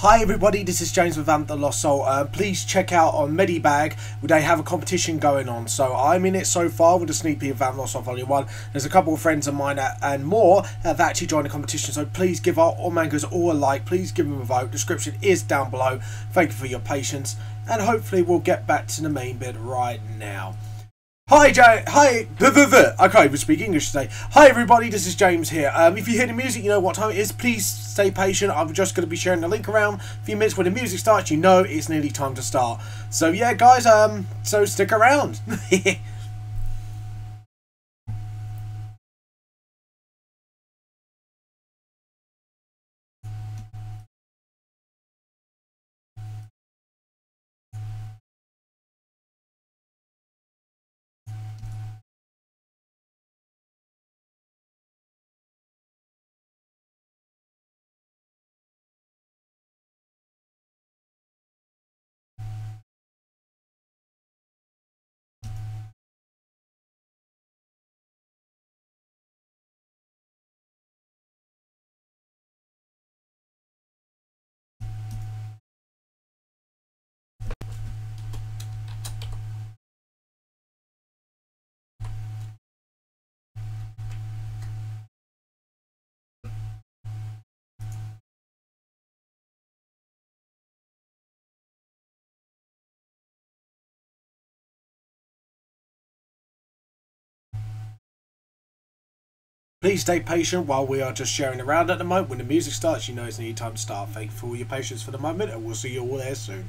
Hi everybody, this is James with Vamp the Lost Soul. Please check out on Medibag, they have a competition going on. So I'm in it so far with a sneak peek of Vamp the Lost Soul Volume 1. There's a couple of friends of mine and more have actually joined the competition. So please give our all mangas all a like, please give them a vote. Description is down below. Thank you for your patience. And hopefully we'll get back to the main bit right now. Hi, I can't even speak English today. Hi everybody, this is James here. If you hear the music, you know what time it is. Please stay patient. I'm just going to be sharing the link around. A few minutes when the music starts, you know it's nearly time to start. So yeah, guys, so stick around. Please stay patient while we are just sharing around at the moment. When the music starts, you know it's nearly time to start. Thank you for all your patience for the moment, and we'll see you all there soon.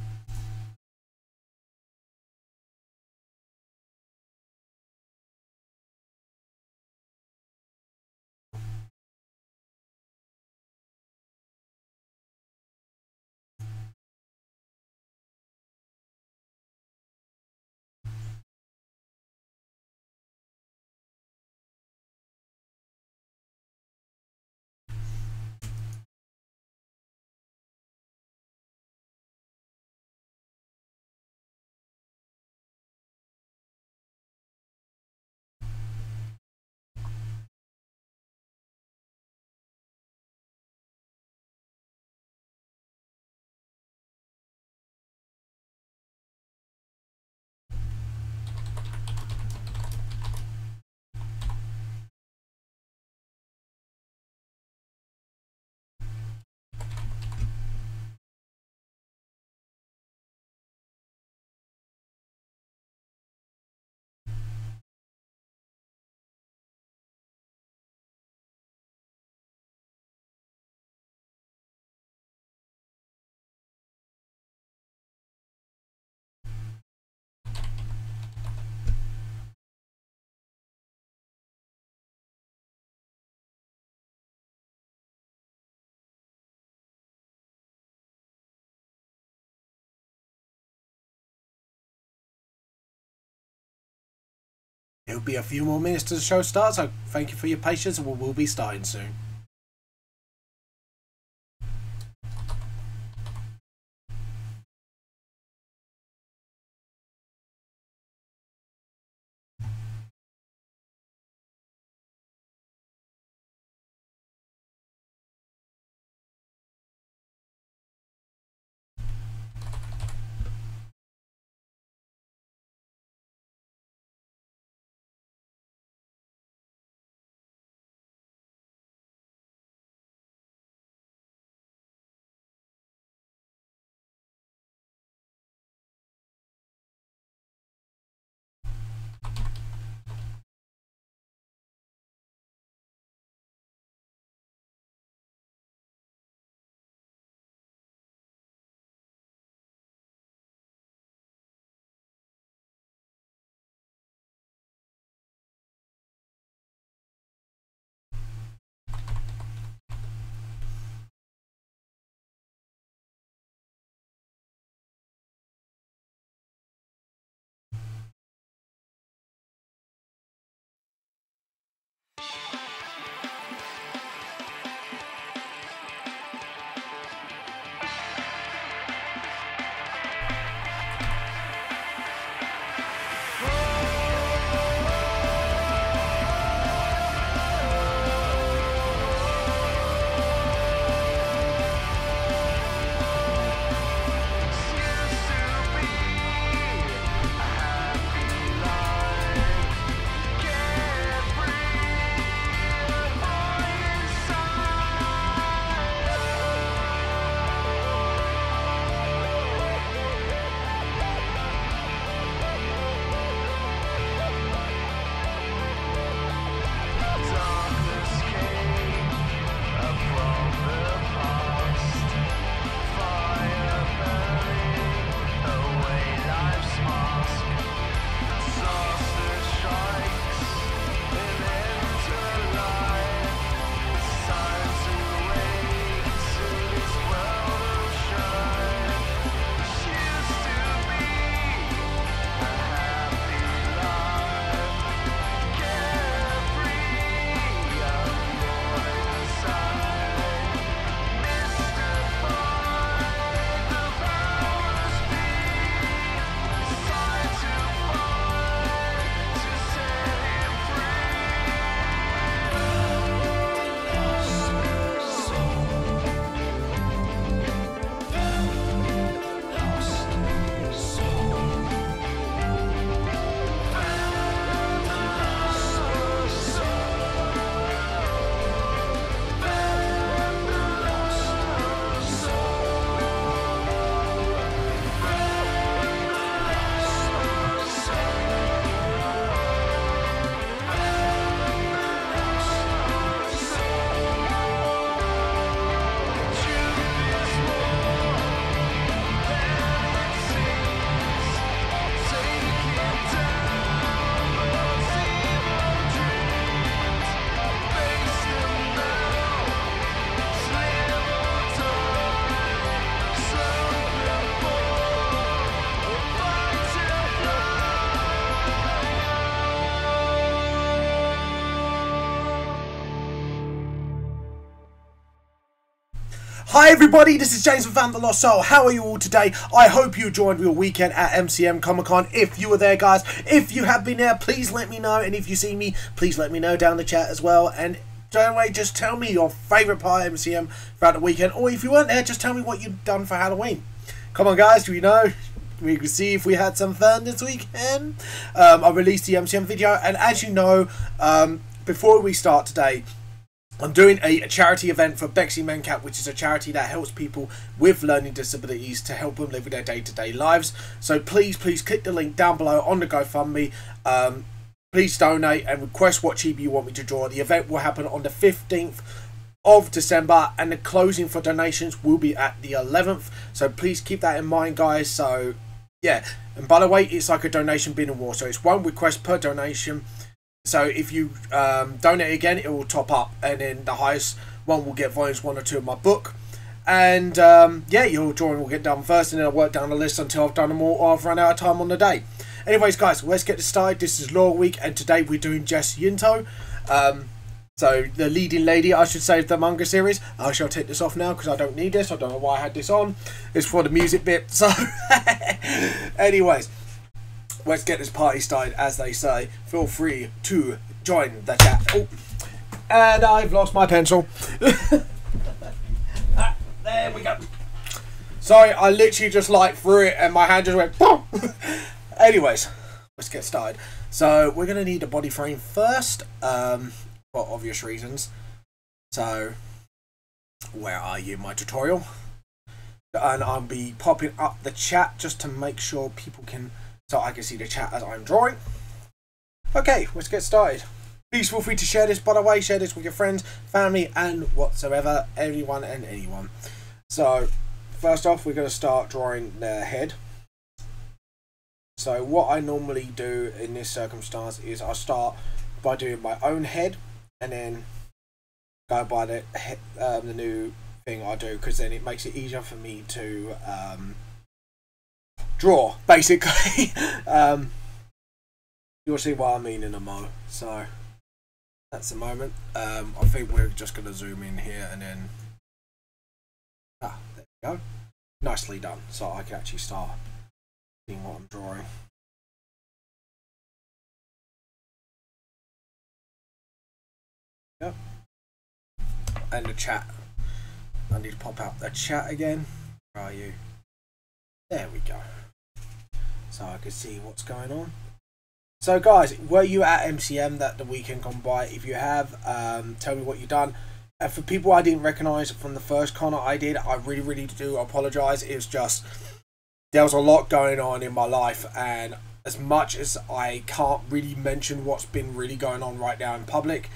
It'll be a few more minutes to the show starts, so thank you for your patience, and we'll be starting soon. Hi everybody, this is James from Vamp the Lost Soul. How are you all today? I hope you enjoyed your weekend at MCM Comic Con. If you were there, guys, if you have been there, please let me know. And if you see me, please let me know down the chat as well. And don't wait, just tell me your favourite part of MCM throughout the weekend. Or if you weren't there, just tell me what you've done for Halloween. Come on, guys, do we know? We can see if we had some fun this weekend. I released the MCM video, and as you know, before we start today, I'm doing a charity event for Mencap, which is a charity that helps people with learning disabilities to help them live with their day-to-day lives. So please click the link down below on the GoFundMe. Please donate and request what chibi you want me to draw. The event will happen on the 15th of December, and the closing for donations will be at the 11th. So please keep that in mind, guys. So yeah, and by the way, it's like a donation bin and war, so it's one request per donation. So if you donate again, it will top up, and then the highest one will get volumes 1 or 2 of my book. And yeah, your drawing will get done first, and then I'll work down the list until I've done them all, or I've run out of time on the day. Anyways, guys, let's get this started. This is Law Week, and today we're doing Jess Yinto. So the leading lady, I should say, of the manga series. I shall take this off now because I don't need this. I don't know why I had this on. It's for the music bit. So anyways, let's get this party started, as they say. Feel free to join the chat. Oh, and I've lost my pencil. There we go. Sorry, I literally just like threw it and my hand just went boom. Anyways, let's get started. So we're going to need a body frame first, for obvious reasons. So where are you, my tutorial? And I'll be popping up the chat just to make sure people can, so I can see the chat as I'm drawing. Okay, let's get started. Please feel free to share this, by the way. Share this with your friends, family, and whatsoever. Everyone and anyone. So, first off, we're going to start drawing their head. So, what I normally do in this circumstance is I start by doing my own head, and then go by the new thing I do, because then it makes it easier for me to draw, basically. You'll see what I mean in a mo. So that's the moment. I think we're just going to zoom in here, and then there we go. Nicely done. So I can actually start seeing what I'm drawing. Yep. And the chat. I need to pop out the chat again. Where are you? There we go. So I can see what's going on. So guys, were you at MCM that the weekend gone by? If you have, tell me what you've done. And for people I didn't recognise from the first con I did, I really do apologise. It was just, there was a lot going on in my life, and as much as I can't really mention what's been really going on right now in public,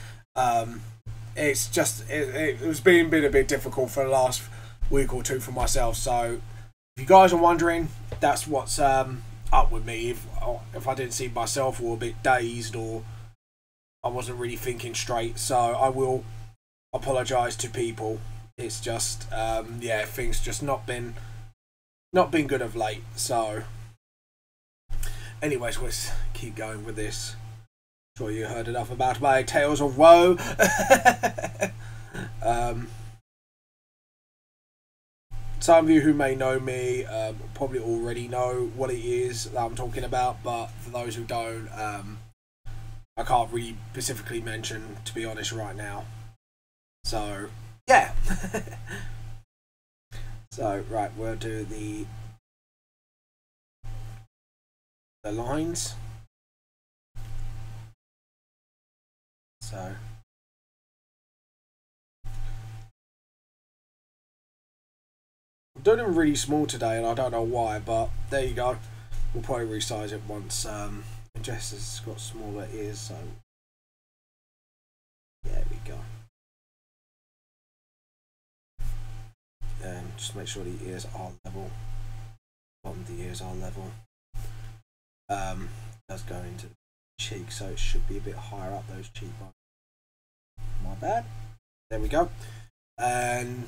it's just, it was been a bit difficult for the last week or two for myself. So if you guys are wondering, that's what's up with me. If I didn't see myself, or a bit dazed, or I wasn't really thinking straight, so I will apologise to people. It's just yeah, things just not been good of late. So anyways, let's keep going with this. Sure you heard enough about my tales of woe. Some of you who may know me probably already know what it is that I'm talking about, but for those who don't, I can't really specifically mention, to be honest, right now. So yeah. So right, we'll do the lines. So I'm doing them really small today, and I don't know why, but there you go. We'll probably resize it once Jess has got smaller ears, so there we go. And just make sure the ears are level. Bottom of the ears are level. Does go into the cheek, so it should be a bit higher up, those cheekbones. My bad. There we go. And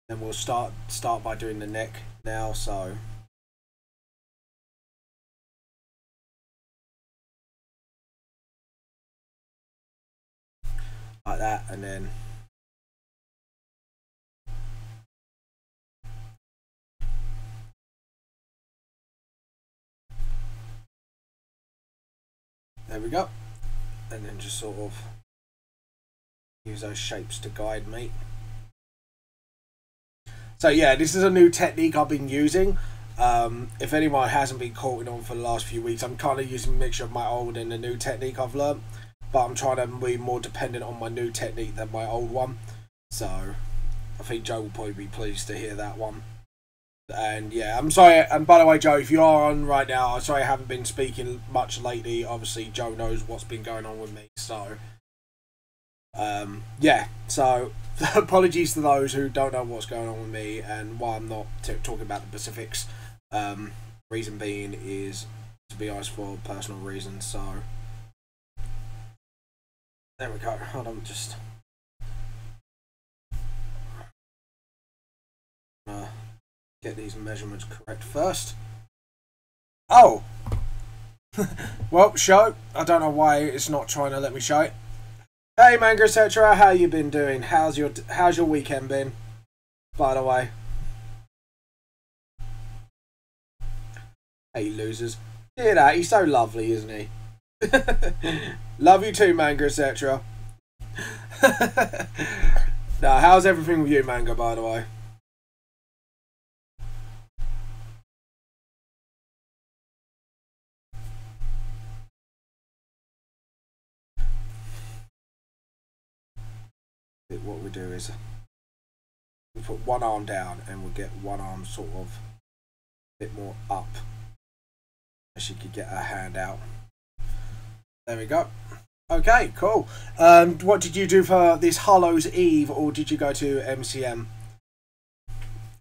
then we'll start by doing the neck now. So like that, and then There we go. And then just sort of use those shapes to guide me. So yeah, this is a new technique I've been using. If anyone hasn't been caught on for the last few weeks, I'm kind of using a mixture of my old and the new technique I've learned. But I'm trying to be more dependent on my new technique than my old one. So I think Joe will probably be pleased to hear that one. And yeah, I'm sorry. And by the way, Joe, if you are on right now, I'm sorry I haven't been speaking much lately. Obviously, Joe knows what's been going on with me. So yeah, so apologies to those who don't know what's going on with me and why I'm not talking about the specifics. Reason being is, to be honest, for personal reasons. So there we go. Hold on, just get these measurements correct first. Oh, well, show. I don't know why it's not trying to let me show it. Hey, Manga, etc. How you been doing? How's your weekend been? By the way. Hey, losers. Hear that? He's so lovely, isn't he? Love you too, Manga, etc. Now, how's everything with you, Manga, by the way? What we do is we put one arm down and we'll get one arm sort of a bit more up, so she could get her hand out. There we go. Okay, cool. What did you do for this Hallows Eve, or did you go to MCM?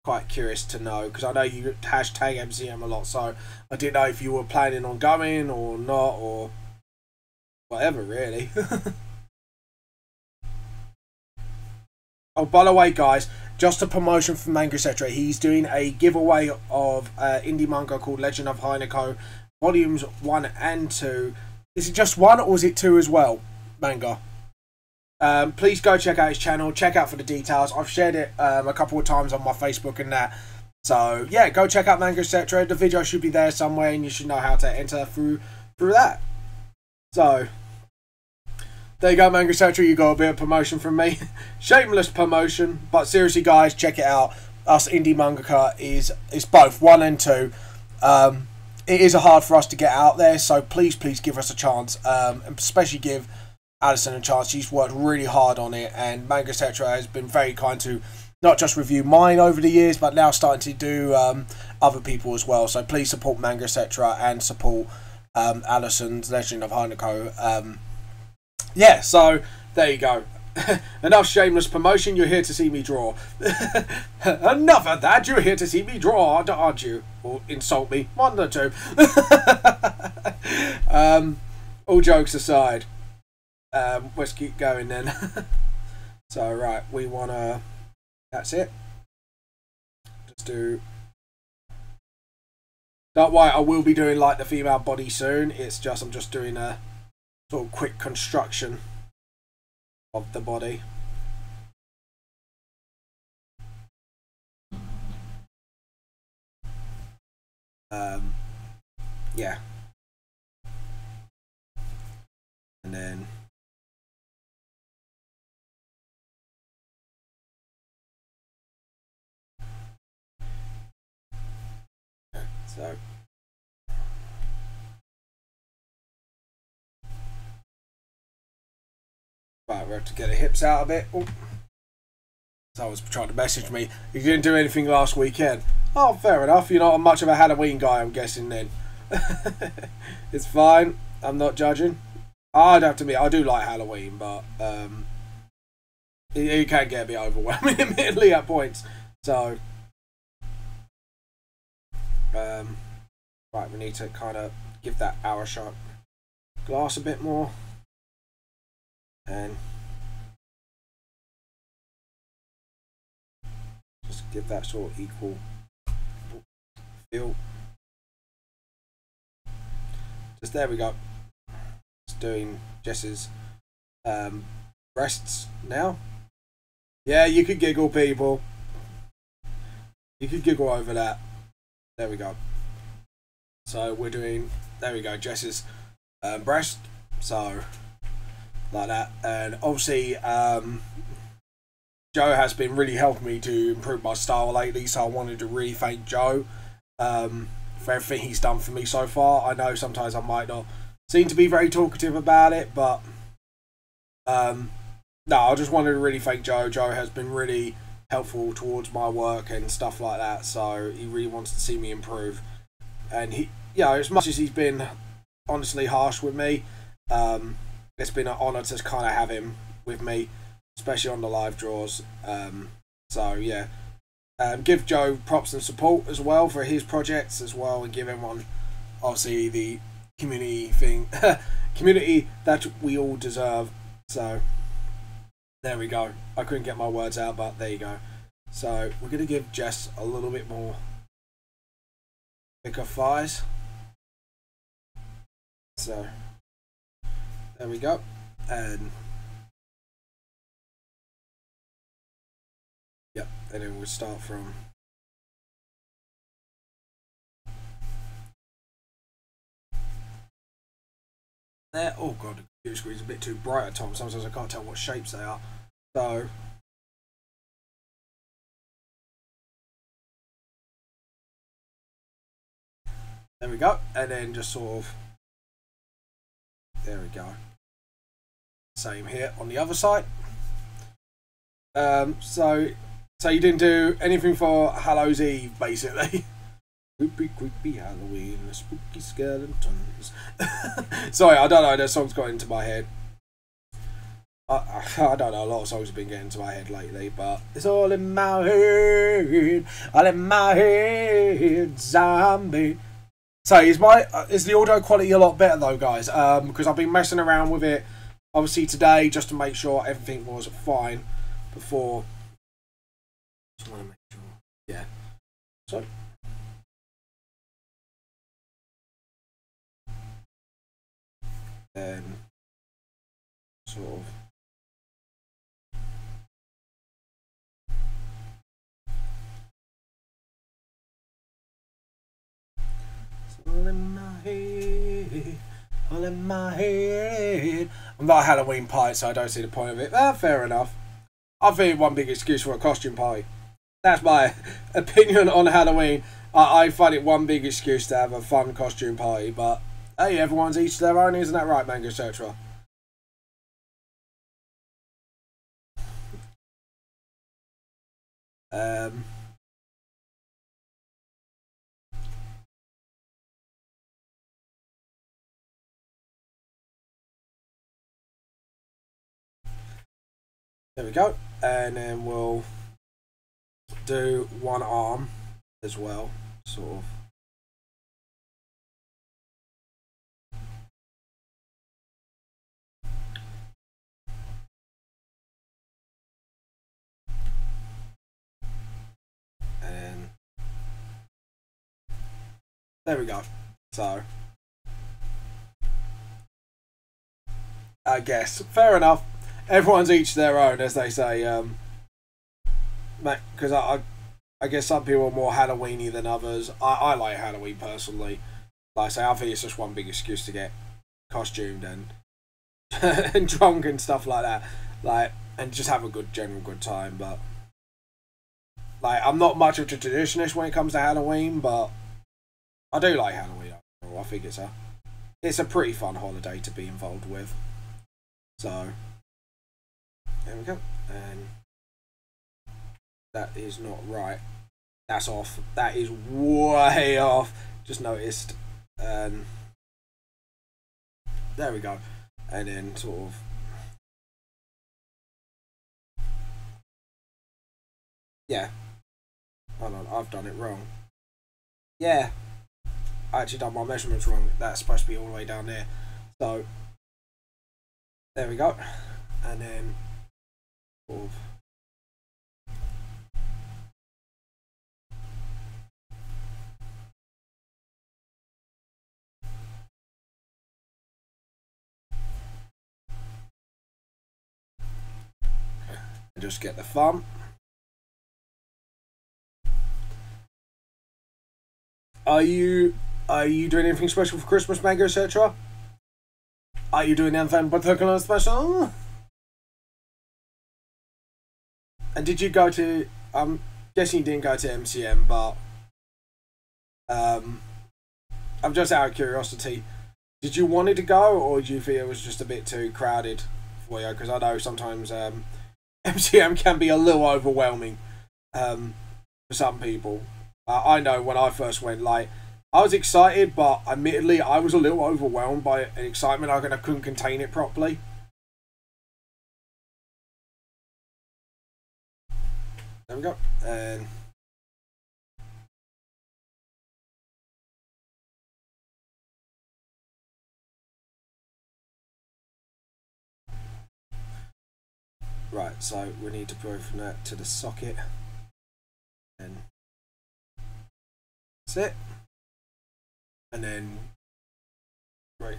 Quite curious to know, because I know you hashtag MCM a lot, so I didn't know if you were planning on going or not, or whatever, really. Oh, by the way, guys, just a promotion for Manga etc. He's doing a giveaway of indie manga called Legend of Hinako, volumes 1 and 2. Is it just 1 or is it 2 as well, Manga? Please go check out his channel. Check out for the details. I've shared it a couple of times on my Facebook and that. So yeah, go check out Manga etc. The video should be there somewhere, and you should know how to enter through that. So there you go, Manga etc. You got a bit of promotion from me. Shameless promotion, but seriously, guys, check it out. Us indie mangaka is both 1 and 2. It is hard for us to get out there, so please give us a chance, and especially give Alison a chance. She's worked really hard on it, and Manga etc. has been very kind to not just review mine over the years, but now starting to do other people as well. So please support Manga etc. and support Alison's Legend of Hinako. Yeah, so there you go. Enough shameless promotion. You're here to see me draw. Enough of that. You're here to see me draw, aren't you? Or insult me. One or two. All jokes aside, let's keep going then. So right, we wanna. That's it. Just do. Don't worry, I will be doing like the female body soon. It's just I'm just doing a sort of quick construction of the body. Yeah, and then so right, we have to get the hips out a bit. Oh. Someone's trying to message me. You didn't do anything last weekend. Oh, fair enough. You're not much of a Halloween guy, I'm guessing then. It's fine. I'm not judging. I'd have to admit, I do like Halloween, but it can get a bit overwhelming, admittedly, at points. So, right, we need to kind of give that hour shot glass a bit more. And just give that sort of equal feel. Just there we go. Just doing Jess's breasts now. Yeah, you could giggle, people. You could giggle over that. There we go. So we're doing, there we go, Jess's breast. So like that. And obviously Joe has been really helping me to improve my style lately, so I wanted to really thank Joe for everything he's done for me so far. I know sometimes I might not seem to be very talkative about it, but no, I just wanted to really thank Joe. Joe has been really helpful towards my work and stuff like that, so he really wants to see me improve. And he, as much as he's been honestly harsh with me, it's been an honour to kind of have him with me, especially on the live draws. So yeah, give Joe props and support as well for his projects as well, and give everyone obviously the community thing, community that we all deserve. So there we go. I couldn't get my words out, but there you go. So we're gonna give Jess a little bit more thicker thighs. So there we go. And yep, and then we'll start from there. Oh god, the computer screen's a bit too bright at times. Sometimes I can't tell what shapes they are. So there we go. And then just sort of, there we go. Same here on the other side. So you didn't do anything for Hallows Eve, basically. Creepy, creepy Halloween, spooky skeletons. Sorry, I don't know, that song's got into my head. I don't know, a lot of songs have been getting into my head lately, but it's all in my head, all in my head, zombie. So is the audio quality a lot better though, guys? Because I've been messing around with it, obviously today, just to make sure everything was fine before. Just want to make sure, yeah. So. Then sort of all in my head, all in my head. I'm not a Halloween party, so I don't see the point of it. Fair enough. I think one big excuse for a costume party. That's my opinion on Halloween. I find it one big excuse to have a fun costume party, but hey, everyone's each their own, isn't that right, Manga, etc.? There we go, and then we'll do one arm as well, sort of. And there we go. So I guess fair enough. Everyone's each their own, as they say. Because I guess some people are more Halloweeny than others. I like Halloween personally. Like I say, I think it's just one big excuse to get costumed and and drunk and stuff like that. Like, and just have a general good time. But like, I'm not much of a traditionalist when it comes to Halloween, but I do like Halloween. I think it's a pretty fun holiday to be involved with. So there we go. And that is not right. That's off. That is way off. Just noticed. There we go. And then sort of. Yeah. Hold on, I've done it wrong. Yeah. I actually done my measurements wrong. That's supposed to be all the way down there. So there we go. And then sort of. Just get the thumb. Are you doing anything special for Christmas, Mango, etc.? Are you doing anything particular special? And did you go to... I'm guessing you didn't go to MCM, but... I'm just out of curiosity. Did you want it to go, or do you feel it was just a bit too crowded for you? Because I know sometimes MCM can be a little overwhelming for some people. I know when I first went, like, I was excited, but admittedly, I was a little overwhelmed by an excitement. I couldn't contain it properly. There we go. And right, so we need to go from that to the socket. And that's it. And then, right.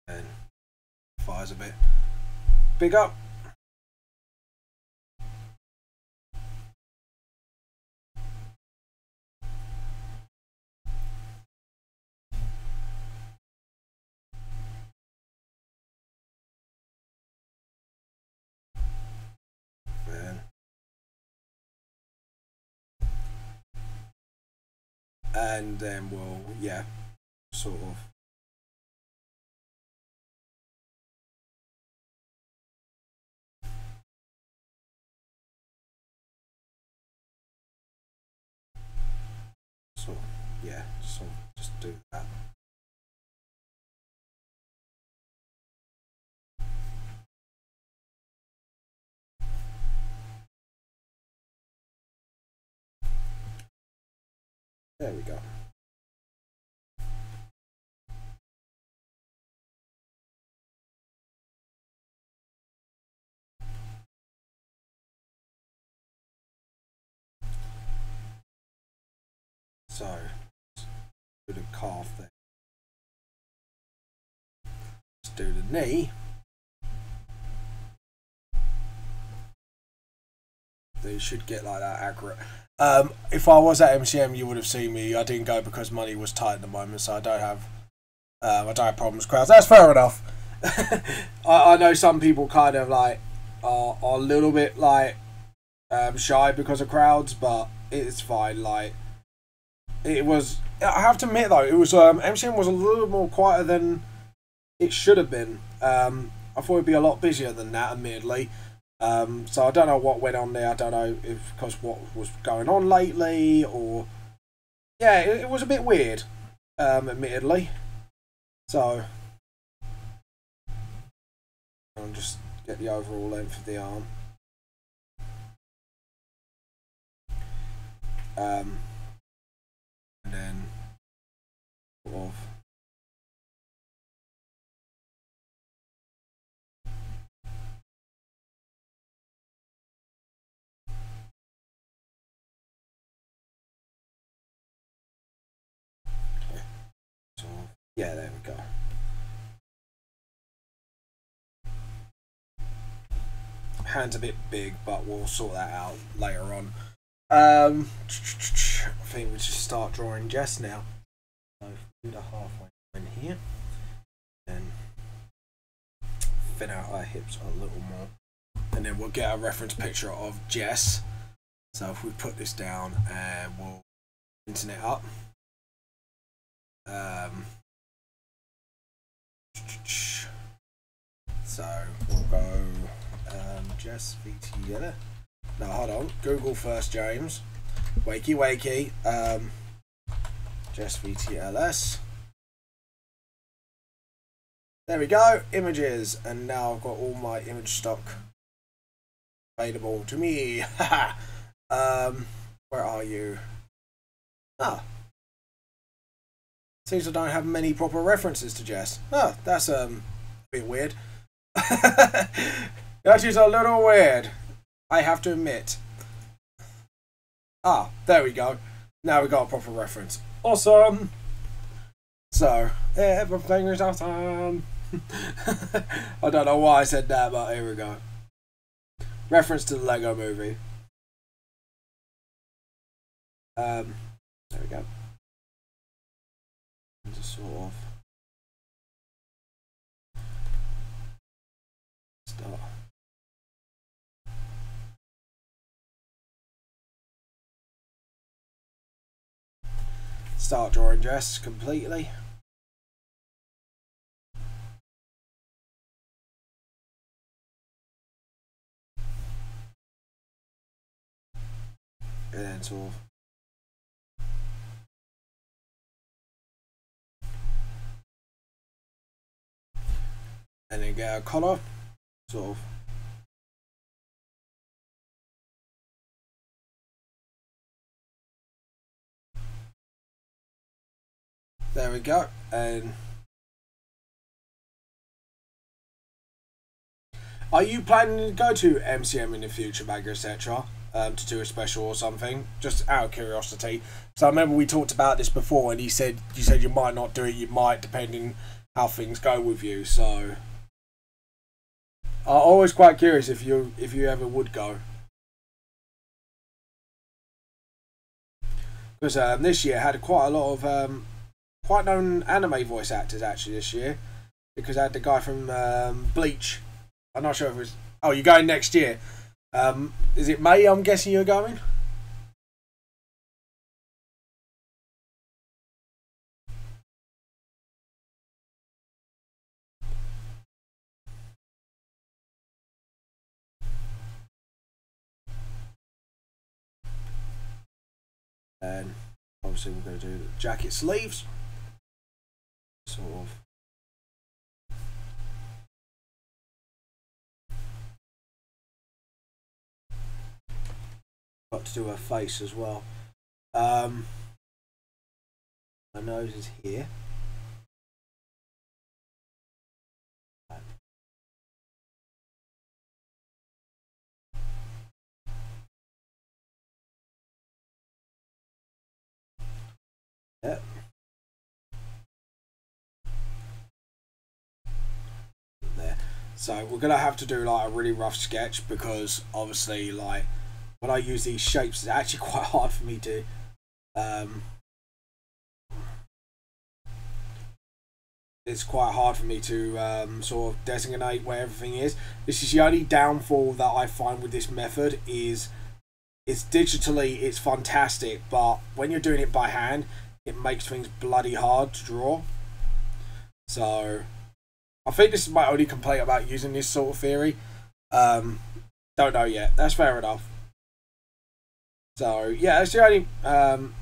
And fires a bit. Big up. And then we'll, yeah, sort of. So, yeah, so just do that. There we go. So, do the calf there. Let's do the knee. They should get like that accurate. If I was at MCM, you would have seen me. I didn't go because money was tight at the moment, so I don't have problems with crowds. That's fair enough. I know some people kind of like are a little bit like shy because of crowds, but it's fine. Like it was. I have to admit though, it was MCM was a little more quieter than it should have been. I thought it'd be a lot busier than that, admittedly. So I don't know what went on there. I don't know if because what was going on lately, or yeah, it was a bit weird, admittedly. So I'll just get the overall length of the arm. And then sort of. Yeah, there we go. Hand's a bit big, but we'll sort that out later on. I think we should start drawing Jess now. So do the halfway in here, and thin out our hips a little more, and then we'll get a reference picture of Jess. So if we put this down and we'll internet up. So we'll go Jess VTLS. No, hold on. Google first, James. Wakey, wakey. Jess VTLS. There we go. Images, and now I've got all my image stock available to me. Where are you? Ah. Seems I don't have many proper references to Jess. Oh, that's a bit weird. That is a little weird, I have to admit. Ah, there we go. Now we got a proper reference. Awesome. So, everything is awesome. I don't know why I said that, but here we go. Reference to the Lego movie. There we go. And just sort of start drawing Jess completely. And then sort of and then get a collar, sort of there we go. And are you planning to go to MCM in the future, MANGA, etc., to do a special or something? Just out of curiosity. So I remember we talked about this before, and you said you might not do it, you might, depending how things go with you. So I'm always quite curious if you ever would go. Because this year had quite a lot of quite known anime voice actors actually this year. Because I had the guy from Bleach. I'm not sure if it was... Oh, you're going next year. Is it May, I'm guessing you're going? And obviously we're going to do the jacket sleeves. Sort of. Got to do her face as well. Her nose is here. Yep. There. So we're gonna have to do like a really rough sketch because obviously like when I use these shapes it's actually quite hard for me to sort of designate where everything is. This is the only downfall that I find with this method is it's digitally it's fantastic, but when you're doing it by hand it makes things bloody hard to draw. So I think this is my only complaint about using this sort of theory. Don't know yet. That's fair enough. So yeah, that's the only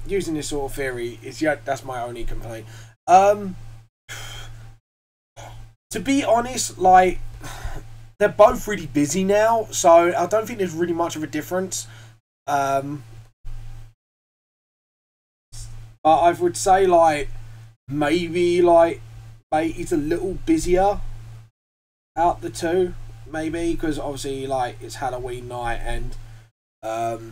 using this sort of theory is that's my only complaint. To be honest, like they're both really busy now, so I don't think there's really much of a difference. But I would say like maybe like he's a little busier out the two, maybe because obviously like it's Halloween night and the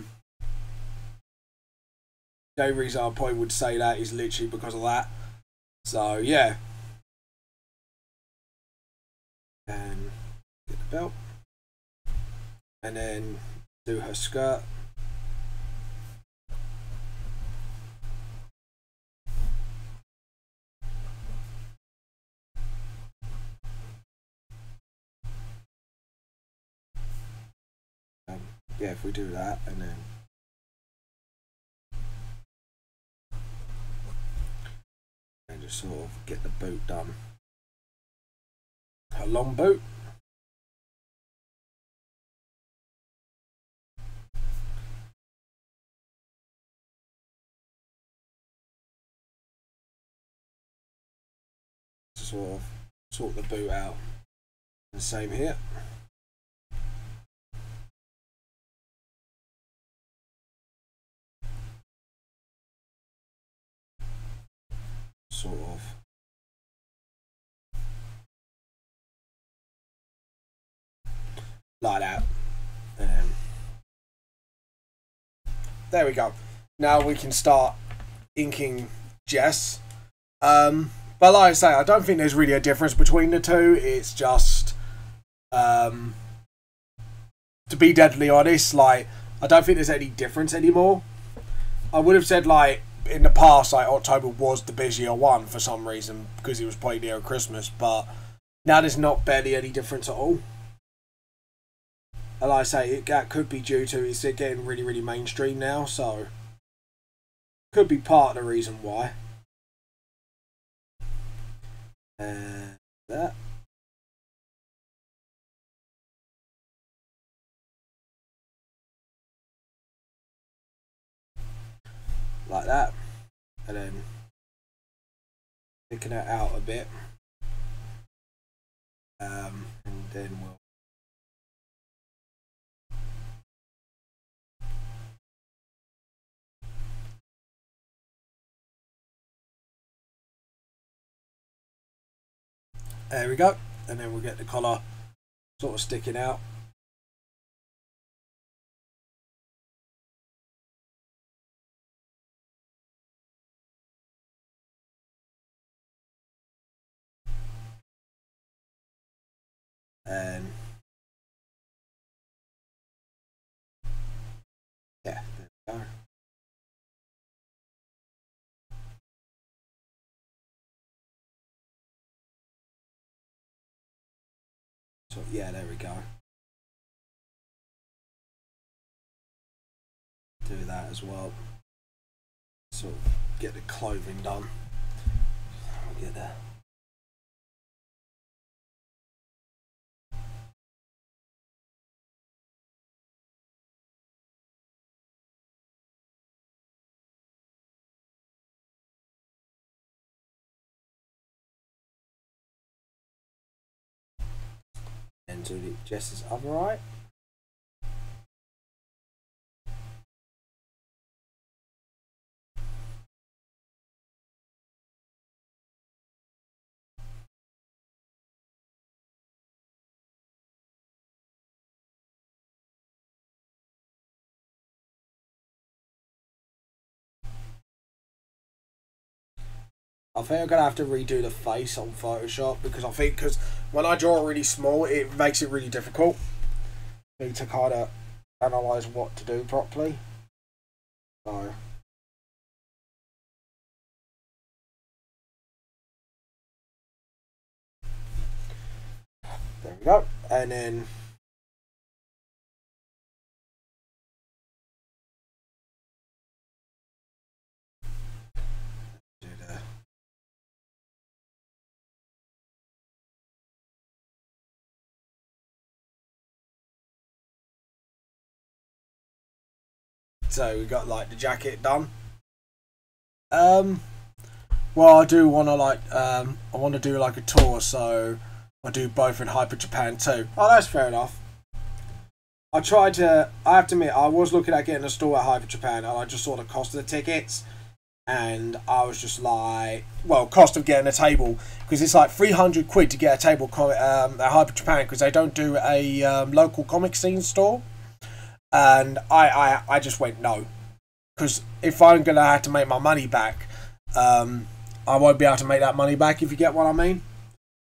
only reason I probably would say that is literally because of that. So yeah, and get the belt and then do her skirt. Yeah, if we do that and just sort of get the boot done. A long boot. Sort of sort the boot out. The same here. Sort of like that. There we go. Now we can start inking Jess. But like I say, I don't think there's really a difference between the two. It's just to be deadly honest, like I don't think there's any difference anymore. I would have said like in the past, like October was the busier one for some reason because it was probably near Christmas, but now there's not barely any difference at all. And like I say, that could be due to it's getting really, really mainstream now, so could be part of the reason why. And that. Like that. And then picking it out a bit. And then we'll there we go, and then we'll get the collar sort of sticking out. And yeah, there we go. So yeah, there we go. Do that as well. So get the clothing done. I'll get there. And do the Jess's other eye. I think I'm going to have to redo the face on Photoshop because I think when I draw really small, it makes it really difficult for me to kind of analyse what to do properly. So there we go. And then so we got like the jacket done. Well, I do want to like I want to do like a tour, so I do both in Hyper Japan too. Oh, that's fair enough. I have to admit, I was looking at getting a store at Hyper Japan, and I just saw the cost of the tickets, and I was just like, well, cost of getting a table, because it's like 300 quid to get a table at Hyper Japan, because they don't do a local comic scene store. And I just went no, because if I'm gonna have to make my money back, I won't be able to make that money back, if you get what I mean.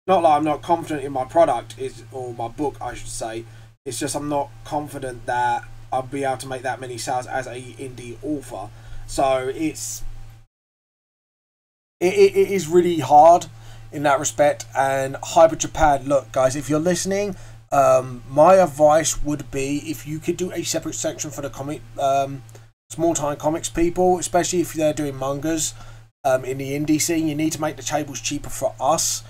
Not like I'm not confident in my product, or my book, I should say. It's just I'm not confident that I'll be able to make that many sales as a indie author. So it is really hard in that respect. And Hyper Japan, look guys, if you're listening, my advice would be if you could do a separate section for the comic small time comics people, especially if they're doing mangas in the indie scene. You need to make the tables cheaper for us,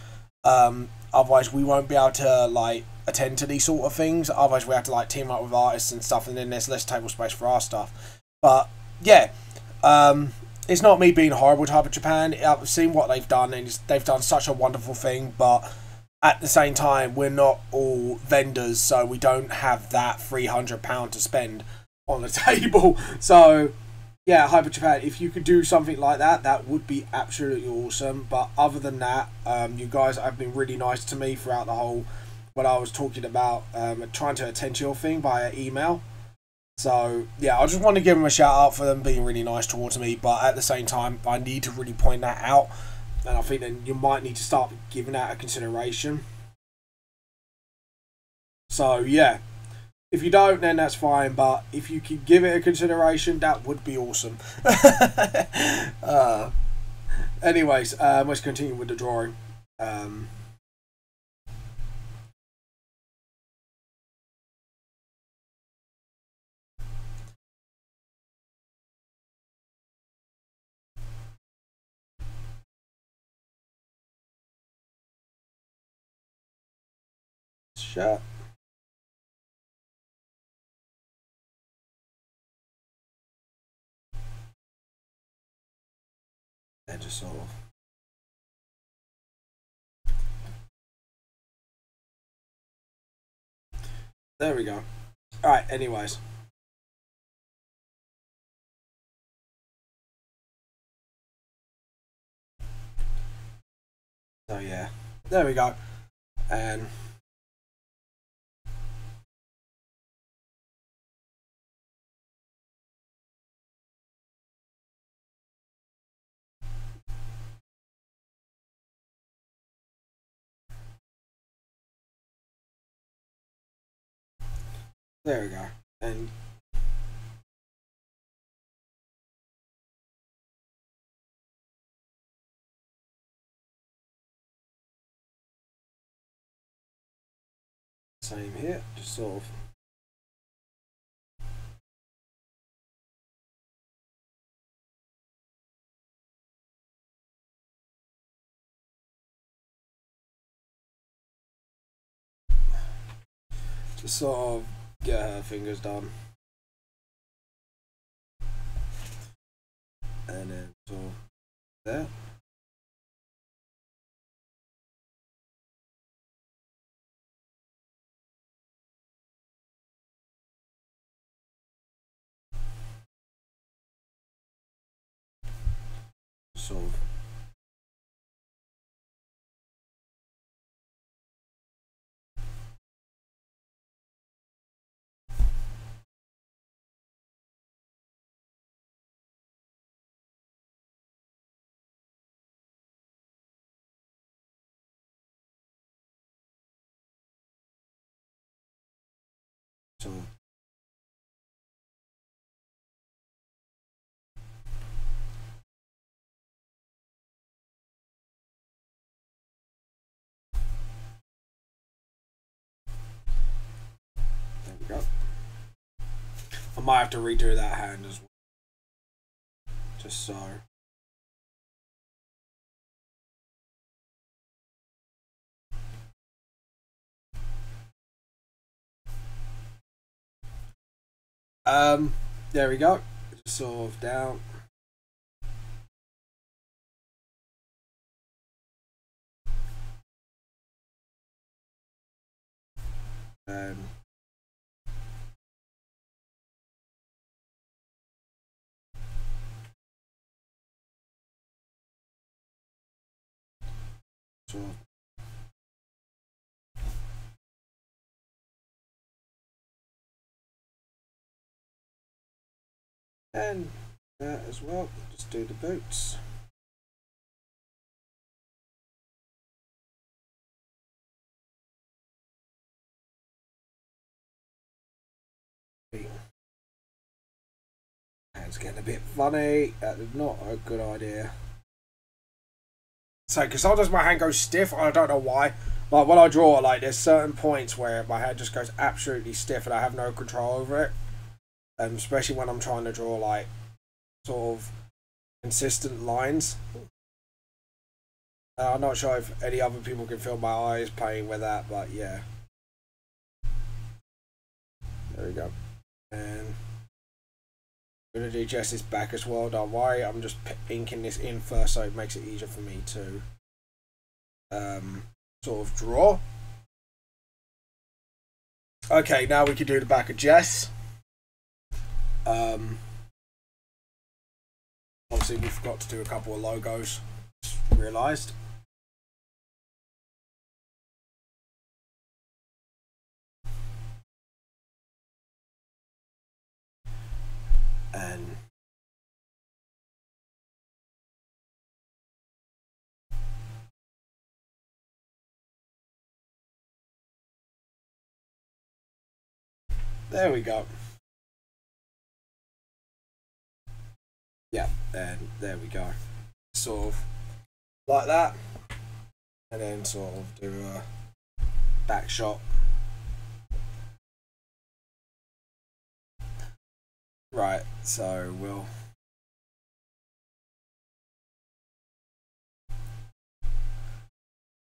otherwise we won't be able to like attend to these sort of things. Otherwise we have to like team up with artists and stuff, and then there's less table space for our stuff. But yeah, it's not me being horrible to Hyper Japan. I've seen what they've done, and they've done such a wonderful thing, but at the same time, we're not all vendors, so we don't have that £300 to spend on a table. So, yeah, Hyper Japan, if you could do something like that, that would be absolutely awesome. But other than that, you guys have been really nice to me throughout the whole, when I was talking about trying to attend to your thing via email. So, yeah, I just want to give them a shout out for them being really nice towards me. But at the same time, I need to really point that out. And I think then you might need to start giving that a consideration. So, yeah. If you don't, then that's fine. But if you could give it a consideration, that would be awesome. Anyways, let's continue with the drawing. Shut. And just sort of. There we go. Alright, anyways. So yeah, there we go. And there we go. And same here, just sort of. Just sort of get her fingers done. And then sort of there. Sort of. So there we go. I might have to redo that hand as well. Just so. There we go. Just sort of down. And sort of. And that as well. Just do the boots. It's getting a bit funny. That is not a good idea. So, because sometimes my hand goes stiff, I don't know why. Like when I draw, like there's certain points where my hand just goes absolutely stiff and I have no control over it. Especially when I'm trying to draw like sort of consistent lines. I'm not sure if any other people can feel my eyes playing with that, but yeah. There we go. And I'm going to do Jess's back as well, don't worry. I'm just inking this in first so it makes it easier for me to sort of draw. Okay, now we can do the back of Jess. Obviously we forgot to do a couple of logos, just realised. And There we go. Yeah, and there we go. Sort of like that. And then sort of do a back shot. Right, so we'll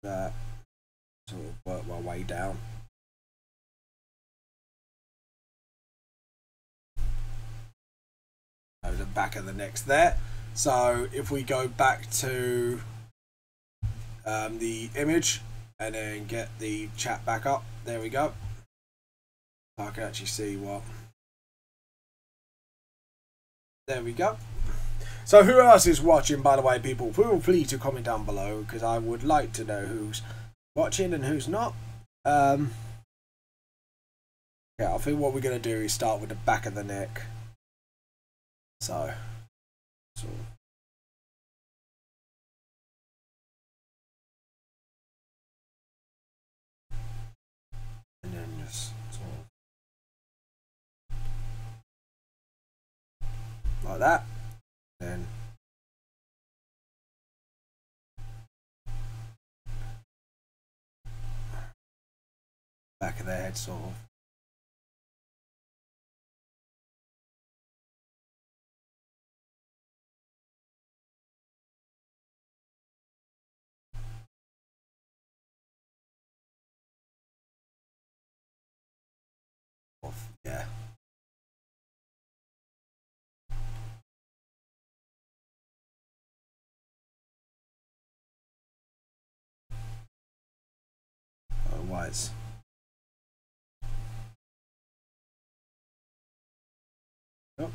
that sort of work my way down. The back of the neck's there. So if we go back to the image and then get the chat back up, there we go. I can actually see what. There we go. So who else is watching, by the way, people? Feel free to comment down below because I would like to know who's watching and who's not. Yeah, I think what we're going to do is start with the back of the neck. So and then just sort of like that. Then back of their head, sort of. Yeah. Otherwise. Yep.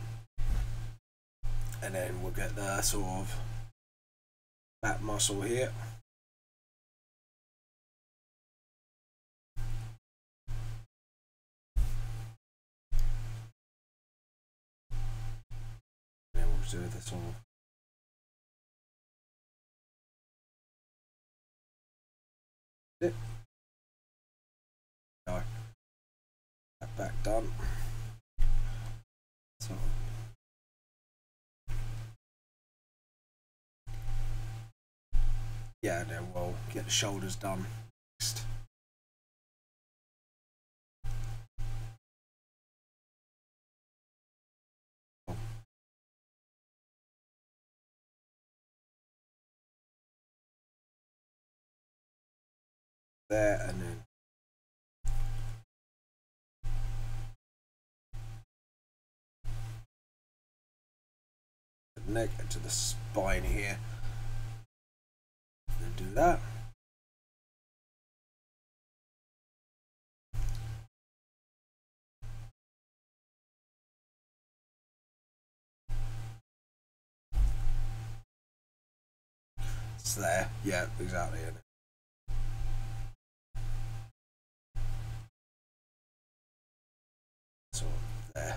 And then we'll get the sort of back muscle here. And then we'll do this sort of. No. That back done. So. Yeah, and then we'll get the shoulders done next. There and then the neck into the spine here. And do that. It's there, yeah, exactly. So there.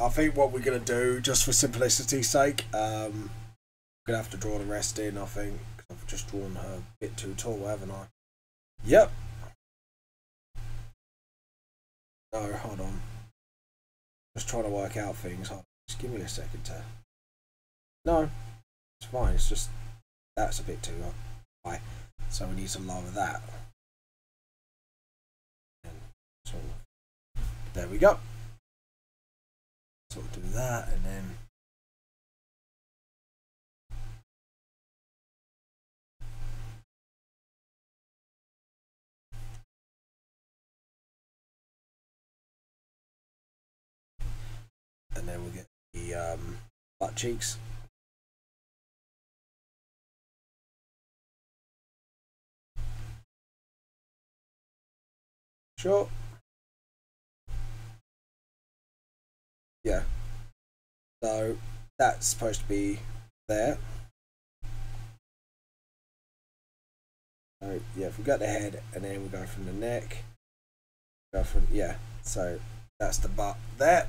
I think what we're gonna do, just for simplicity's sake, I'm gonna have to draw the rest in. I think I've just drawn her a bit too tall, haven't I? Yep. No, hold on. Just trying to work out things. Just give me a second to. No, it's fine. It's just that's a bit too high, so we need to lower that. And so there we go. So we'll do that, and then we'll get the butt cheeks. Sure. Yeah. So that's supposed to be there. So yeah, if we got the head and then we go from the neck, go from yeah. So that's the butt there.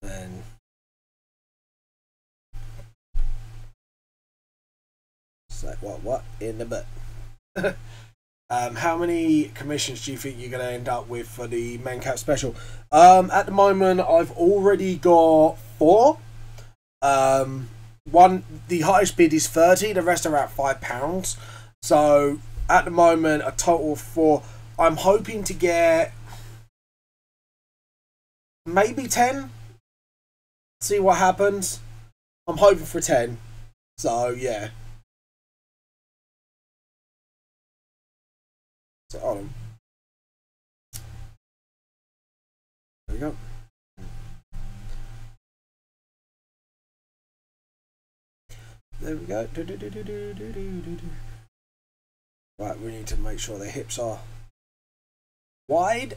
Then so What in the butt? How many commissions do you think you're going to end up with for the Mencap special? At the moment, I've already got 4. The highest bid is 30. The rest are at £5. So at the moment, a total of 4. I'm hoping to get maybe 10. See what happens. I'm hoping for 10. So yeah. So hold on. There we go. There we go. Right, we need to make sure their hips are wide.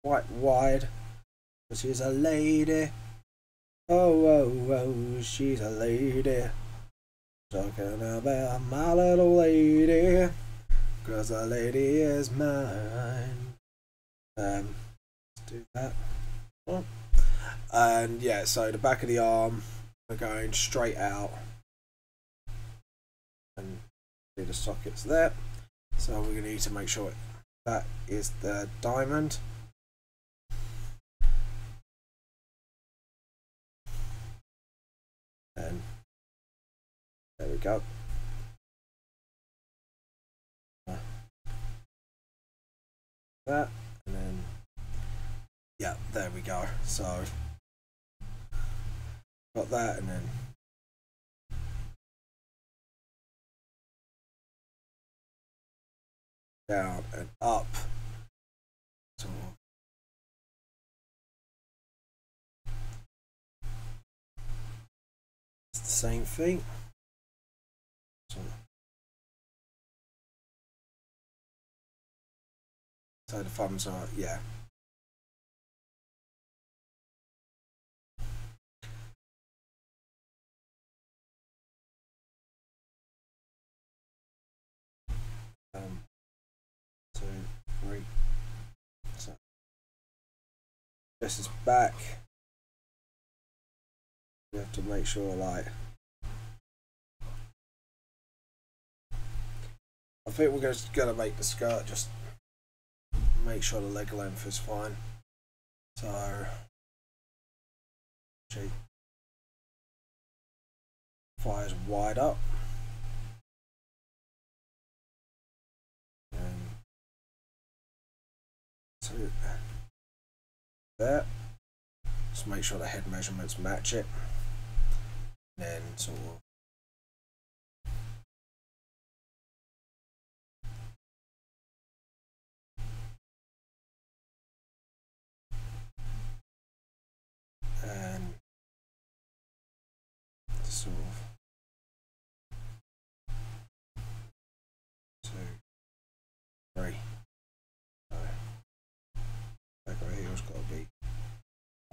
Quite wide. She's a lady. Oh, oh, oh, she's a lady. Talking about my little lady. 'Cause the lady is mine. Let's do that. Oh. And yeah, so the back of the arm, we're going straight out. And do the sockets there. So we're going to need to make sure that is the diamond. And there we go. That, and then yeah, there we go. So got that, and then down and up. So it's the same thing. So the thumbs are, yeah. Two, three. So this is back. We have to make sure, like, I think we're just gonna make the skirt just make sure the leg length is fine. So she fires wide up. And two there. Just make sure the head measurements match it. And then sort of and sort of 2, 3. So back over here's got to be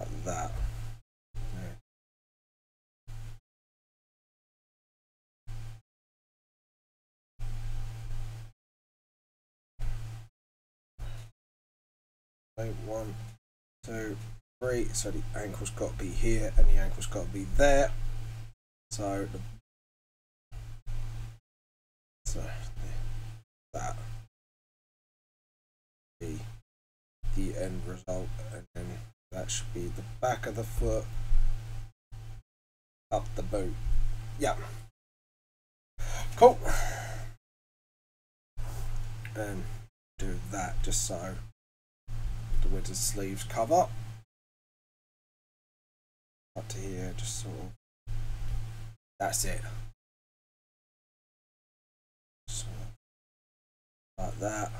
like that. Yeah. So 1, 2, 3. So the ankle's got to be here, and the ankle's got to be there. So that be the end result, and then that should be the back of the foot up the boot. Yeah, cool. And do that just so the winter sleeves cover up to here, just sort of. That's it. So, like that.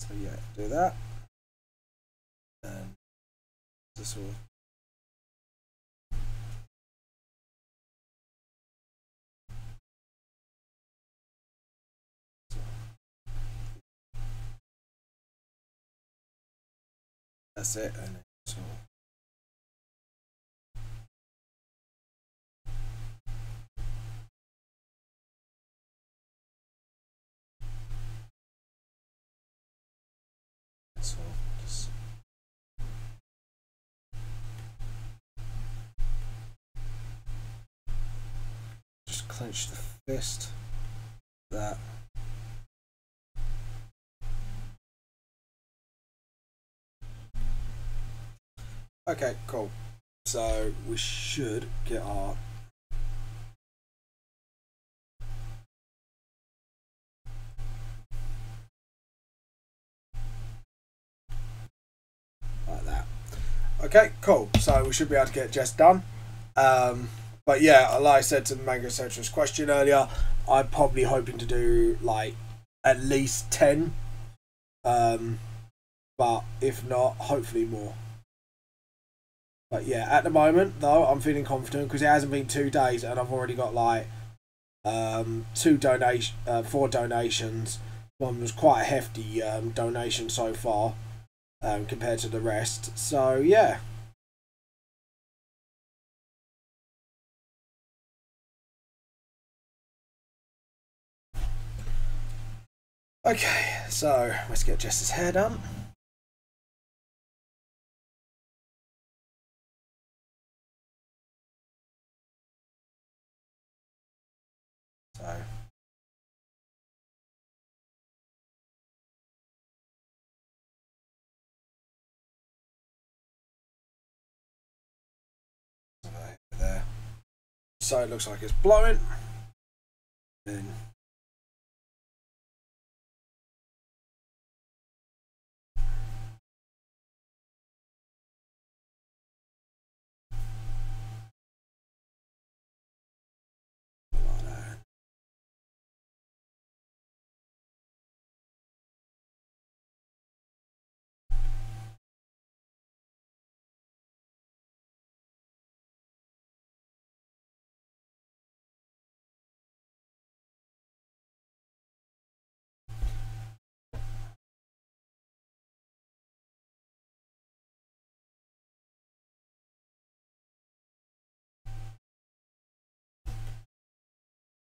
So yeah, do that. And just sort of. That's it, and so clench the fist. That. Okay, cool. So we should get our like that. Okay, cool. So we should be able to get Jess done. But yeah, like I said to the Manga Central's question earlier, I'm probably hoping to do like at least 10. But if not, hopefully more. But yeah, at the moment though, I'm feeling confident because it hasn't been 2 days and I've already got like 4 donations. One was quite a hefty donation so far compared to the rest. So yeah. Okay, so let's get Jess's hair done. So there. So it looks like it's blowing. Then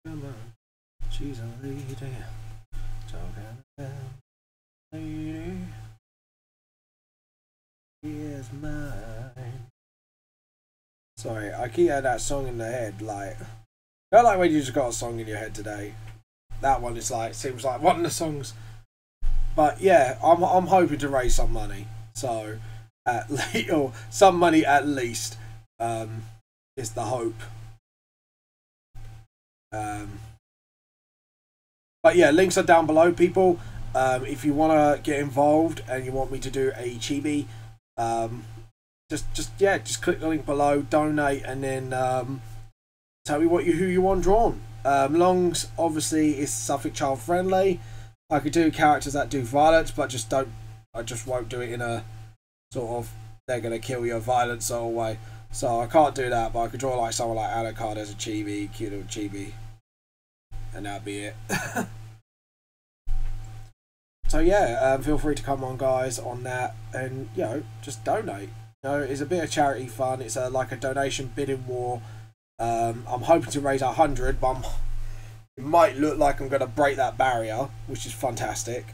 come on, she's a lady, talking about lady, she is mine. Sorry, I keep having that song in the head, like, I like when you just got a song in your head today. That one is like, seems like one of the songs. But yeah, I'm hoping to raise some money. So at least, or some money at least, is the hope. But yeah, links are down below, people. If you want to get involved and you want me to do a chibi, just click the link below, donate, and then tell me who you want drawn. Longs obviously is something child friendly. I could do characters that do violence, but I just won't do it in a sort of they're gonna kill you violence sort of way. So I can't do that, but I could draw like someone like Alucard as a chibi, cute little chibi, and that'd be it. So yeah, feel free to come on, guys, on that, and just donate. It's a bit of charity fun. It's like a donation bidding war. I'm hoping to raise 100, but it might look like I'm going to break that barrier, which is fantastic.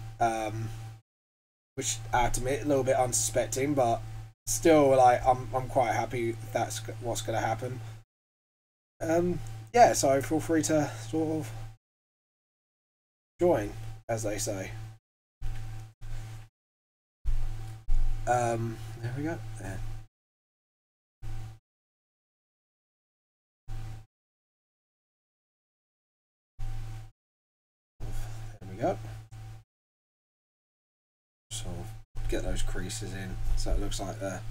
Which I have to admit, a little bit unsuspecting, but still, like I'm quite happy if that's what's going to happen. Yeah, so feel free to sort of join, as they say. There we go. There. There we go. So get those creases in, so it looks like there.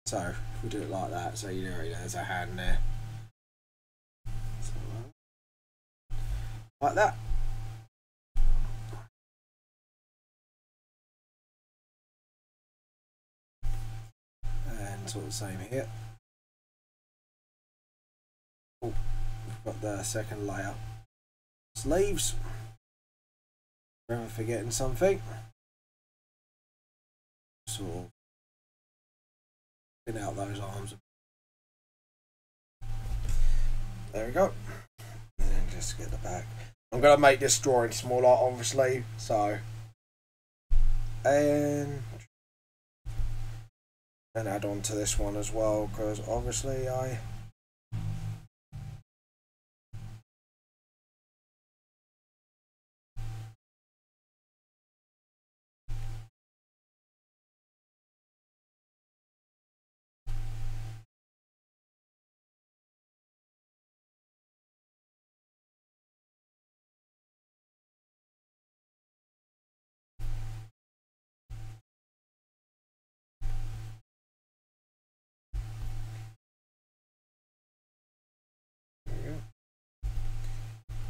So if we do it like that, so there's a hand there. So, like that. And sort of the same here. Oh, we've got the second layer. Sleeves. Remember forgetting something. Sort of spin out those arms. There we go. And then just get the back. I'm going to make this drawing smaller, obviously, so. And add on to this one as well, because obviously I.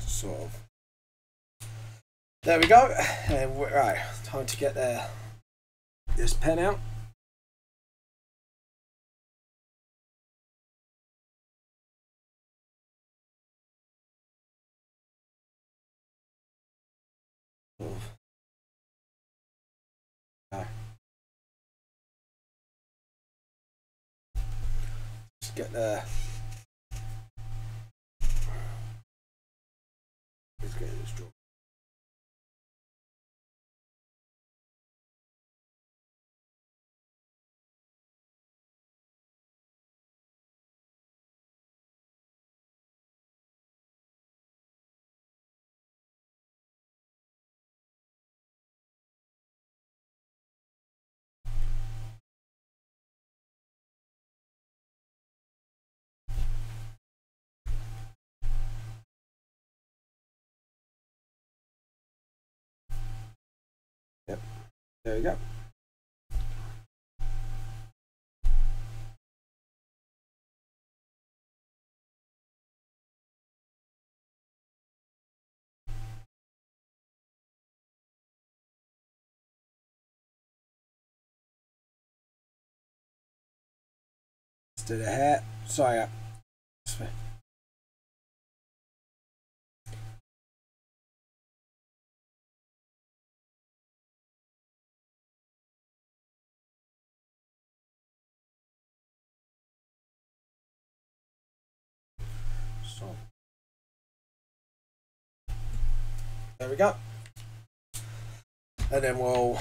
Sort of. There we go. And we're, right, time to get this pen out. Just get the. Let's get this draw. Yep, there you go. Let's do the hat. Sorry. So there we go. And then we'll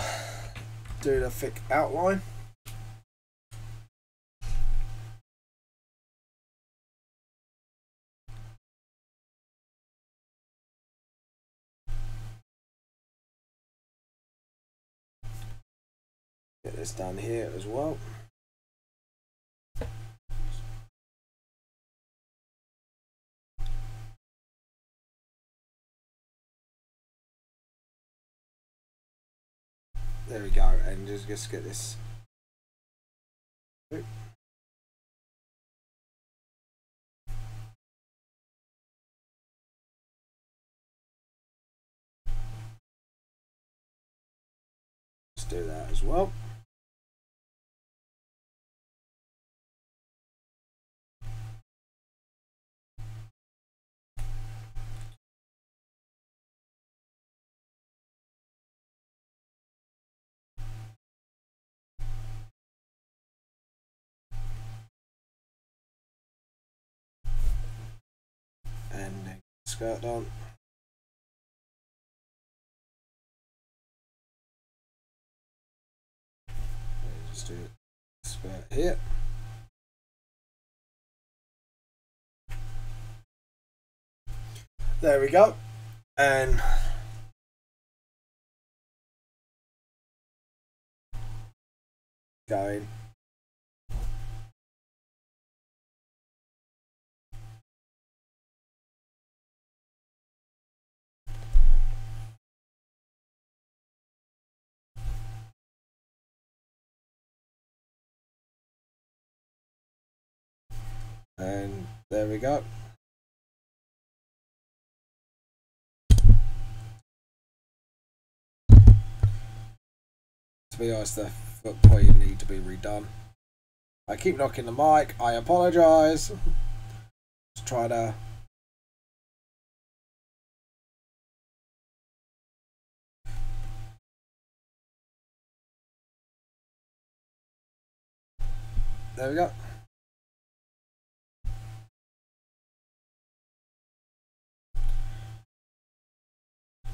do the thick outline. Get this done here as well. There we go, and just get this. Let's do that as well. And then skirt on. Just do skirt here. There we go. And going. And there we go. To be honest, the foot point need to be redone. I keep knocking the mic. I apologise. Let's try to. there we go.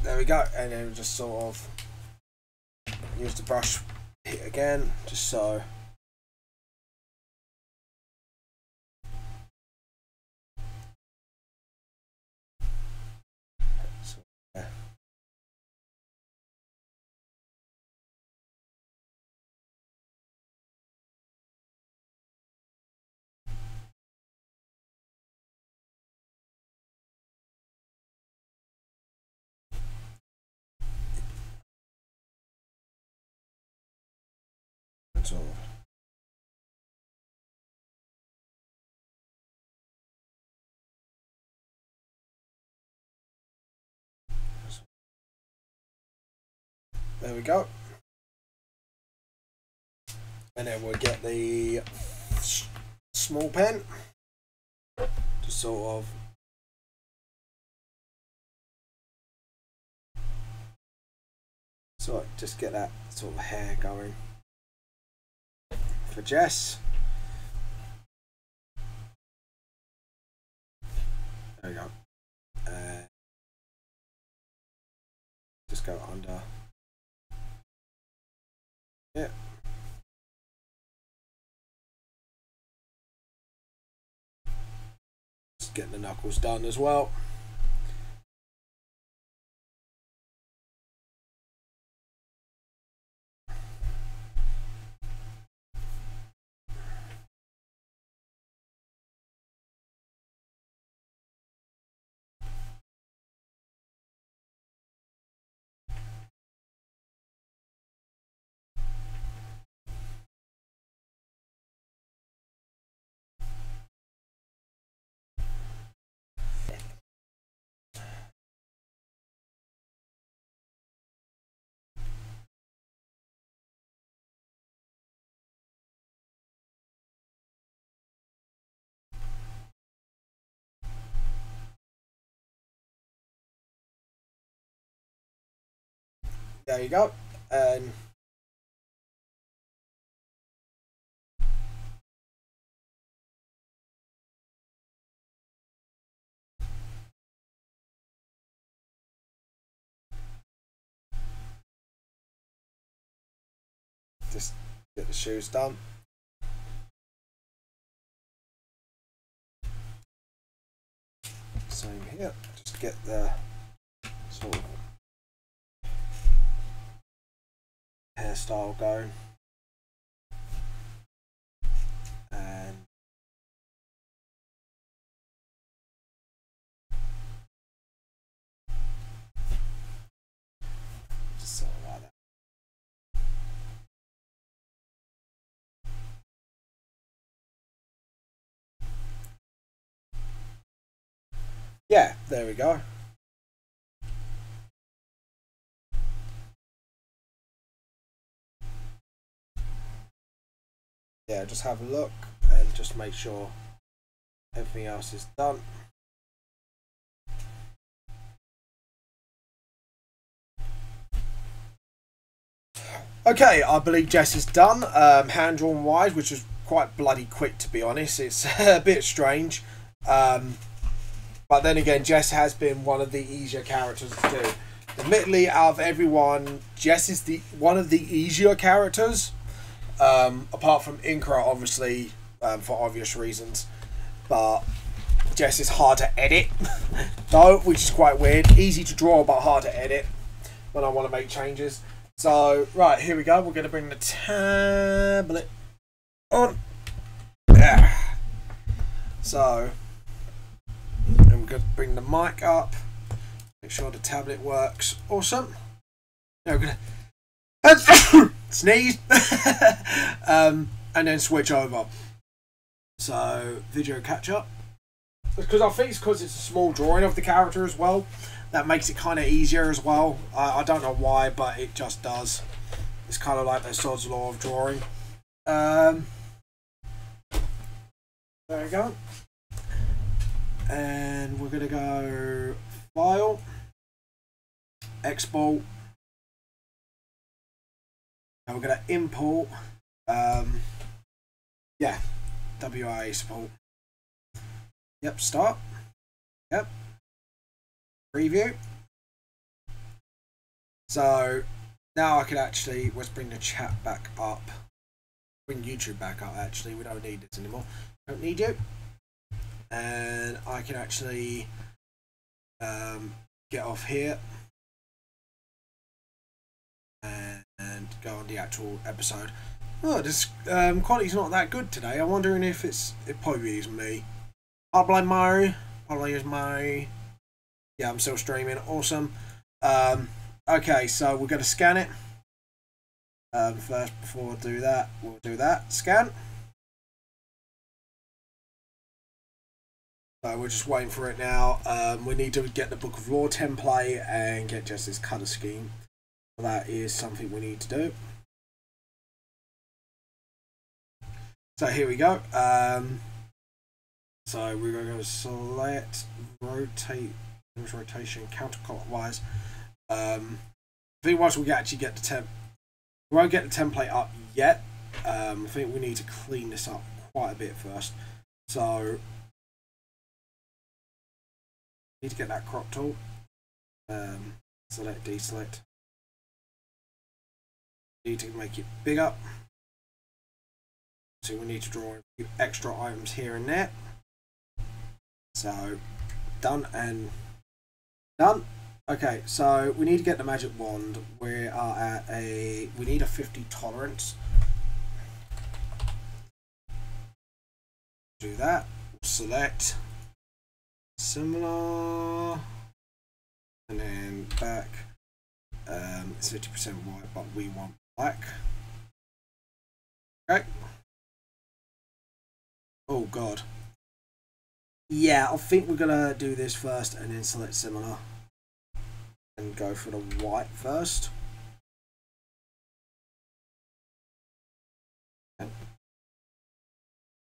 There we go, and then just sort of use the brush hit again, just so. Yeah. So. There we go. And then we'll get the small pen to sort of just get that sort of hair going for Jess. There we go. Just go under. Yeah. Just getting the knuckles done as well. There you go. And just get the shoes done. Same here. Just get the sort of hairstyle going. And just sort of like that. Yeah, there we go. Yeah, just have a look and just make sure everything else is done. Okay, I believe Jess is done, hand drawn wise, which is quite bloody quick to be honest. It's a bit strange, but then again, Jess has been one of the easier characters to do. Admittedly, out of everyone, Jess is one of the easier characters, apart from Inkra, obviously, for obvious reasons. But Jess is hard to edit, though, which is quite weird. Easy to draw, but hard to edit when I want to make changes. So, right, here we go. We're going to bring the tablet on. So, and we're going to bring the mic up. Make sure the tablet works. Awesome. Now we're going to sneeze. And then switch over. So, video catch up. Because I think it's because it's a small drawing of the character as well. That makes it kind of easier as well. I don't know why, but it just does. It's kind of like the Sod's Law of drawing. There we go. And we're going to go File, Export. And we're going to import. Yeah, WA support. Yep, start. Yep. Preview. So now I can actually, let's bring the chat back up. Bring YouTube back up actually, we don't need this anymore. Don't need you. And I can actually get off here and go on the actual episode. Oh, this quality's not that good today. I'm wondering if it probably is me. Probably is my. Yeah, I'm still streaming. Awesome. Okay, so we're going to scan it. First, before I do that, we'll do that. Scan. So we're just waiting for it now. We need to get the Book of Law template and get just this colour scheme. So that is something we need to do. So here we go. So we're going to go select, rotation counterclockwise. I think once we actually get the we won't get the template up yet. I think we need to clean this up quite a bit first. So need to get that crop tool. Select, deselect. Need to make it bigger. So we need to draw a few extra items here and there. So done and done. Okay, so we need to get the magic wand. We are at we need a 50 tolerance. Do that. Select similar, and then back. It's 50% white, but we want black. Okay. Oh god. Yeah, I think we're gonna do this first and then select similar and go for the white first. Okay.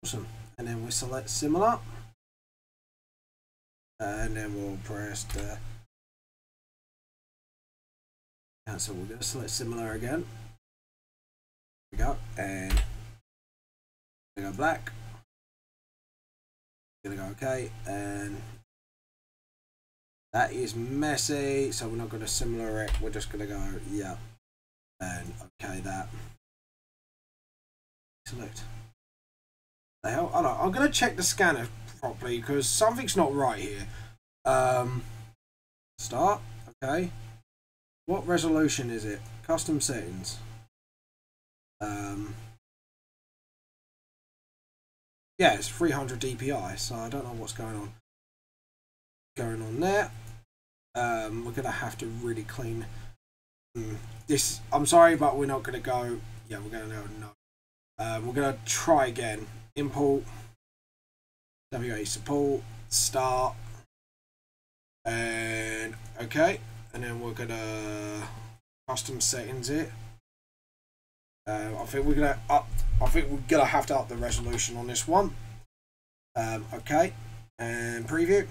Awesome. And then we select similar. And then we'll press the cancel. We're going to select similar again. There we go. And we're going to go black. We're going to go okay. And that is messy. So we're not going to similar it. We're just going to go, yeah. And okay that. Select. The hell? Oh no, I'm going to check the scanner properly because something's not right here. Start. Okay. What resolution is it? Custom settings. Yeah, it's 300 dpi, so I don't know what's going on there. We're gonna have to really clean this. I'm sorry, but we're not gonna go. Yeah, we're gonna go no. We're gonna try again. Import. WA support. Start. And okay, and then we're gonna custom settings it. I think we're gonna up. I think we're gonna have to up the resolution on this one. Okay, and preview.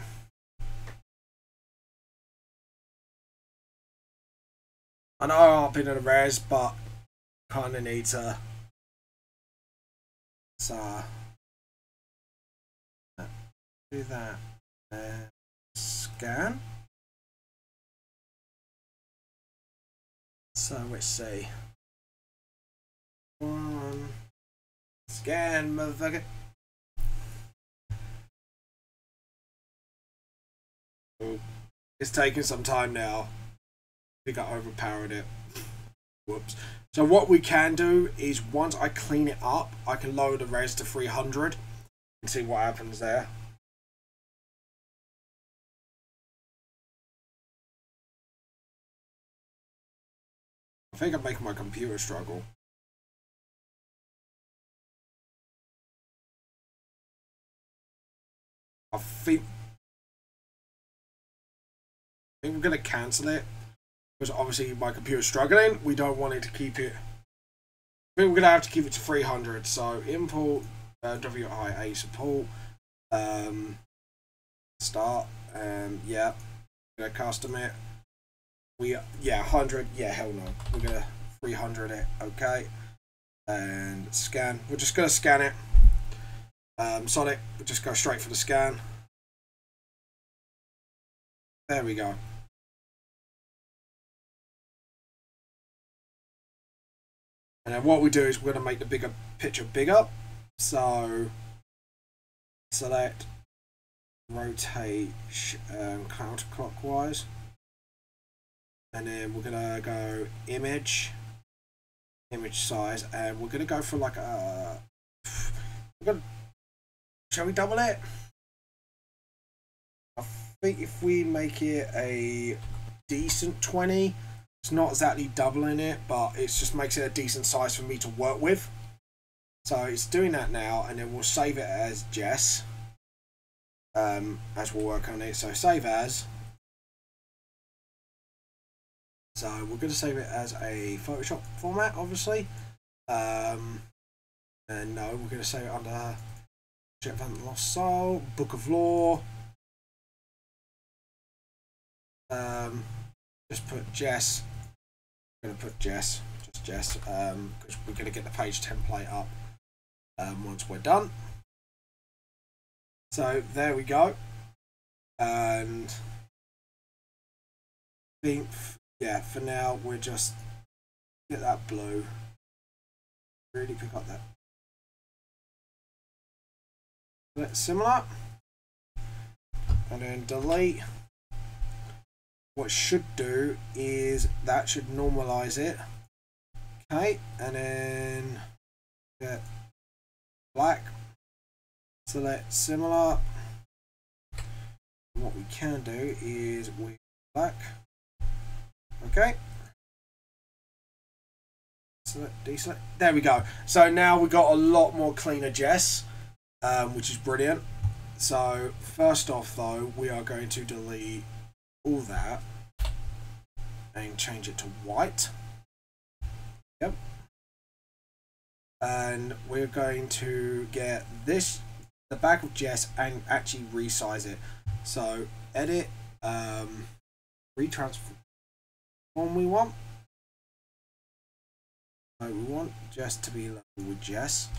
I know I've been in a res, but kind of need to. So do that. Scan. So let's see. One scan, motherfucker. Oh, it's taking some time now. I think I overpowered it. Whoops. So what we can do is once I clean it up, I can lower the res to 300 and see what happens there. I think I'm making my computer struggle. I think we're going to cancel it because obviously my computer's struggling. We don't want it to keep it. I think we're going to have to keep it to 300. So import WIA support. Start. Yeah. Going to custom it. Yeah, 100. Yeah, hell no. We're going to 300 it. Okay. And scan. We're just going to scan it. Sonic, we'll just go straight for the scan. There we go. And then what we do is we're going to make the bigger picture bigger. So select, rotate counterclockwise. And then we're going to go image size. And we're going to go for like a... Shall we double it? I think if we make it a decent 20, it's not exactly doubling it, but it just makes it a decent size for me to work with. So it's doing that now, and then we'll save it as Jess as we'll work on it. So save as. So we're going to save it as a Photoshop format, obviously. And no, we're going to save it under Vamp Lost Soul, Book of Lore. Just put Jess. I'm going to put Jess, just Jess, because we're going to get the page template up once we're done. So there we go. And I think, yeah, for now we're just get that blue. Really pick up that. That's similar. And then delete. What it should do is that should normalize it. Okay, and then get black. Select similar. And what we can do is we black. Okay. Select, deselect. There we go. So now we've got a lot more cleaner Jess, which is brilliant. So first off though, we are going to delete all that and change it to white. Yep. And we're going to get this, the back of Jess, and actually resize it. So edit, retransform we want. So we want Jess to be level with Jess.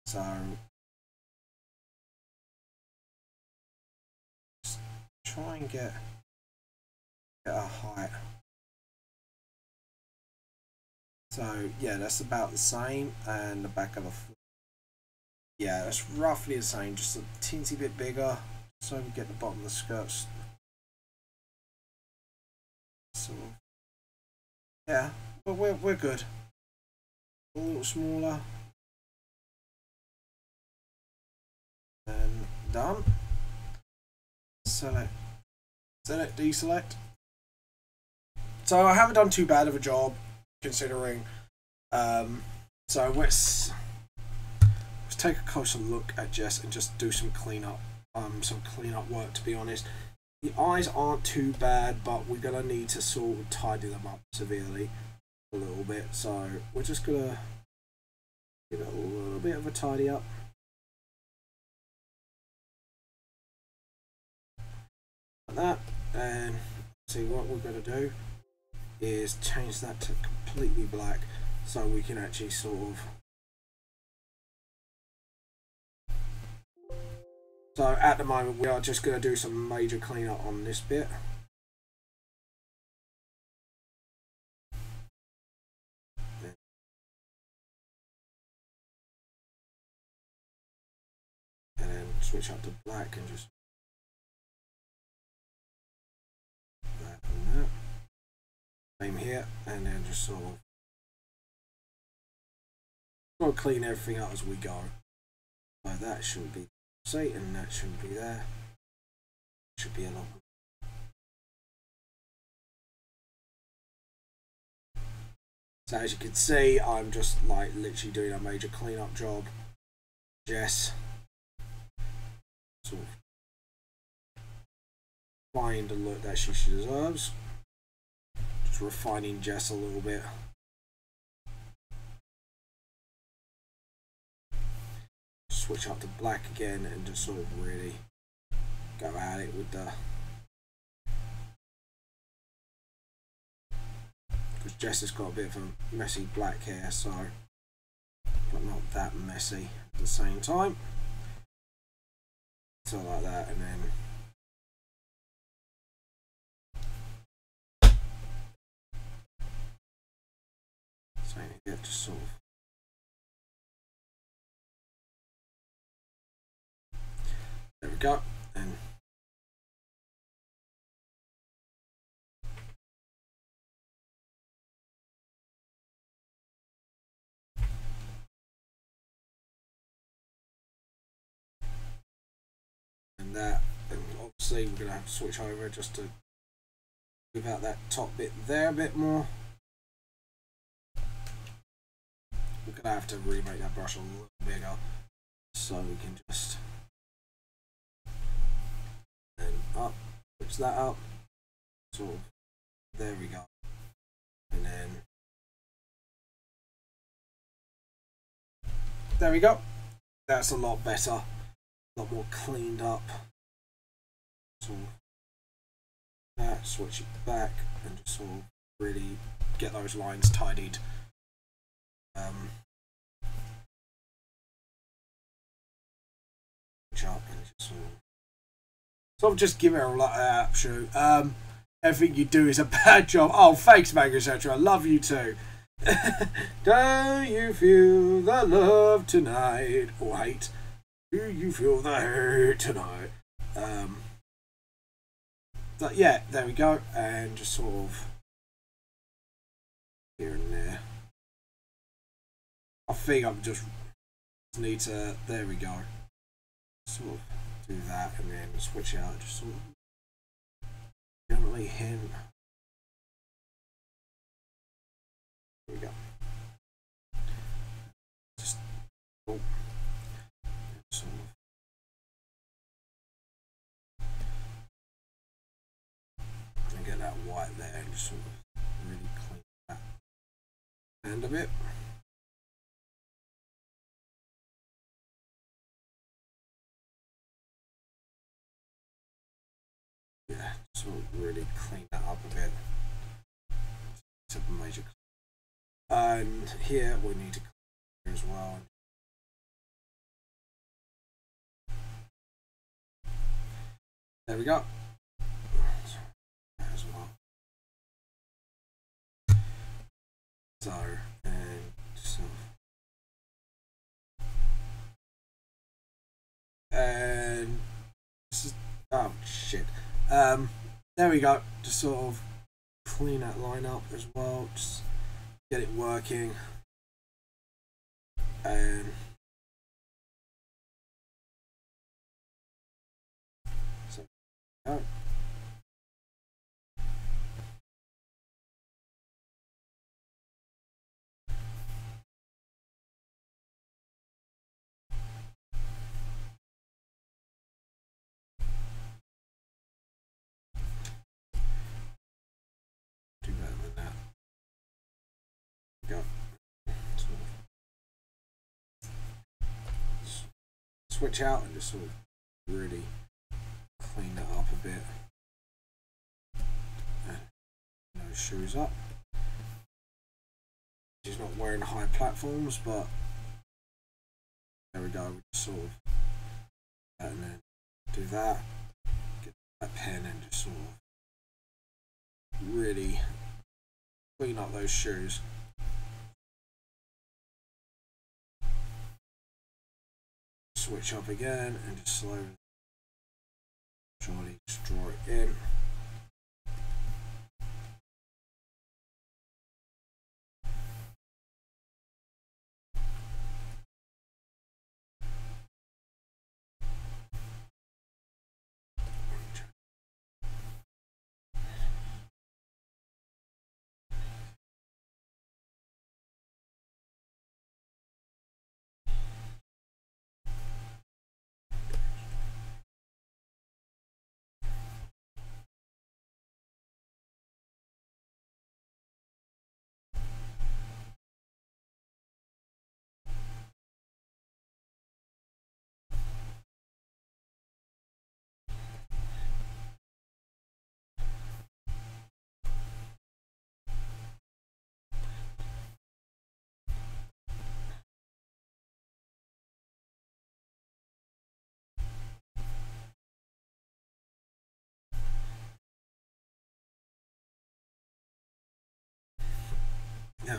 So just try and get a height. So yeah, that's about the same, and the back of the foot. Yeah, that's roughly the same, just a teensy bit bigger, so we get the bottom of the skirts. So yeah, but we're good. A little smaller. And done. Select, deselect. So I haven't done too bad of a job considering. So let's take a closer look at Jess and just do some cleanup work, to be honest. The eyes aren't too bad, but we're gonna need to sort of tidy them up severely a little bit. So we're just gonna give it a little bit of a tidy up. Like that, and see what we're gonna do is change that to completely black so we can actually sort of. So at the moment we are just going to do some major cleanup on this bit. And then switch up to black and just that and that. Same here, and then just sort of got to clean everything up as we go. So that shouldn't be see, and that shouldn't be there. Should be a lot. So as you can see, I'm just like literally doing a major cleanup job. Jess, sort of find the look that she deserves. Just refining Jess a little bit. Switch up to black again and just sort of really go at it with the, because Jess has got a bit of a messy black hair, so but not that messy at the same time. So like that, and then same here, just sort of. There we go, and that, and obviously we're gonna have to switch over just to move out that top bit there a bit more. We're gonna have to remake that brush a little bigger so we can just and up, switch that up, sort of. There we go, and then there we go. That's a lot better, a lot more cleaned up. So that, switch it back, and just sort of really get those lines tidied. Up and just sort of just give it a lot of shoot. Everything you do is a bad job. Oh, thanks, MANGA, etc. I love you too. Do you feel the love tonight, or hate? Do you feel the hate tonight? But yeah, there we go, and just sort of here and there. I think I'm just need to. There we go. Sort of do that, and then switch out. Just sort of gently hint. There we go. Just oh, sort of. And get that white there, and just sort of really clean that end a bit. Yeah, sort of really clean that up a bit. It's a major. And here we need to clear as well. There we go. As well. So, and so, and this is, oh shit. There we go. Just sort of clean that line up as well. Just get it working. And so, oh. Do better than that. Go. Switch out and just sort of really clean that up a bit. And those shoes up. She's not wearing high platforms, but there we go. We just sort of and then do that. Get that pen and just sort of really clean up those shoes. Switch up again and just slowly just draw it in.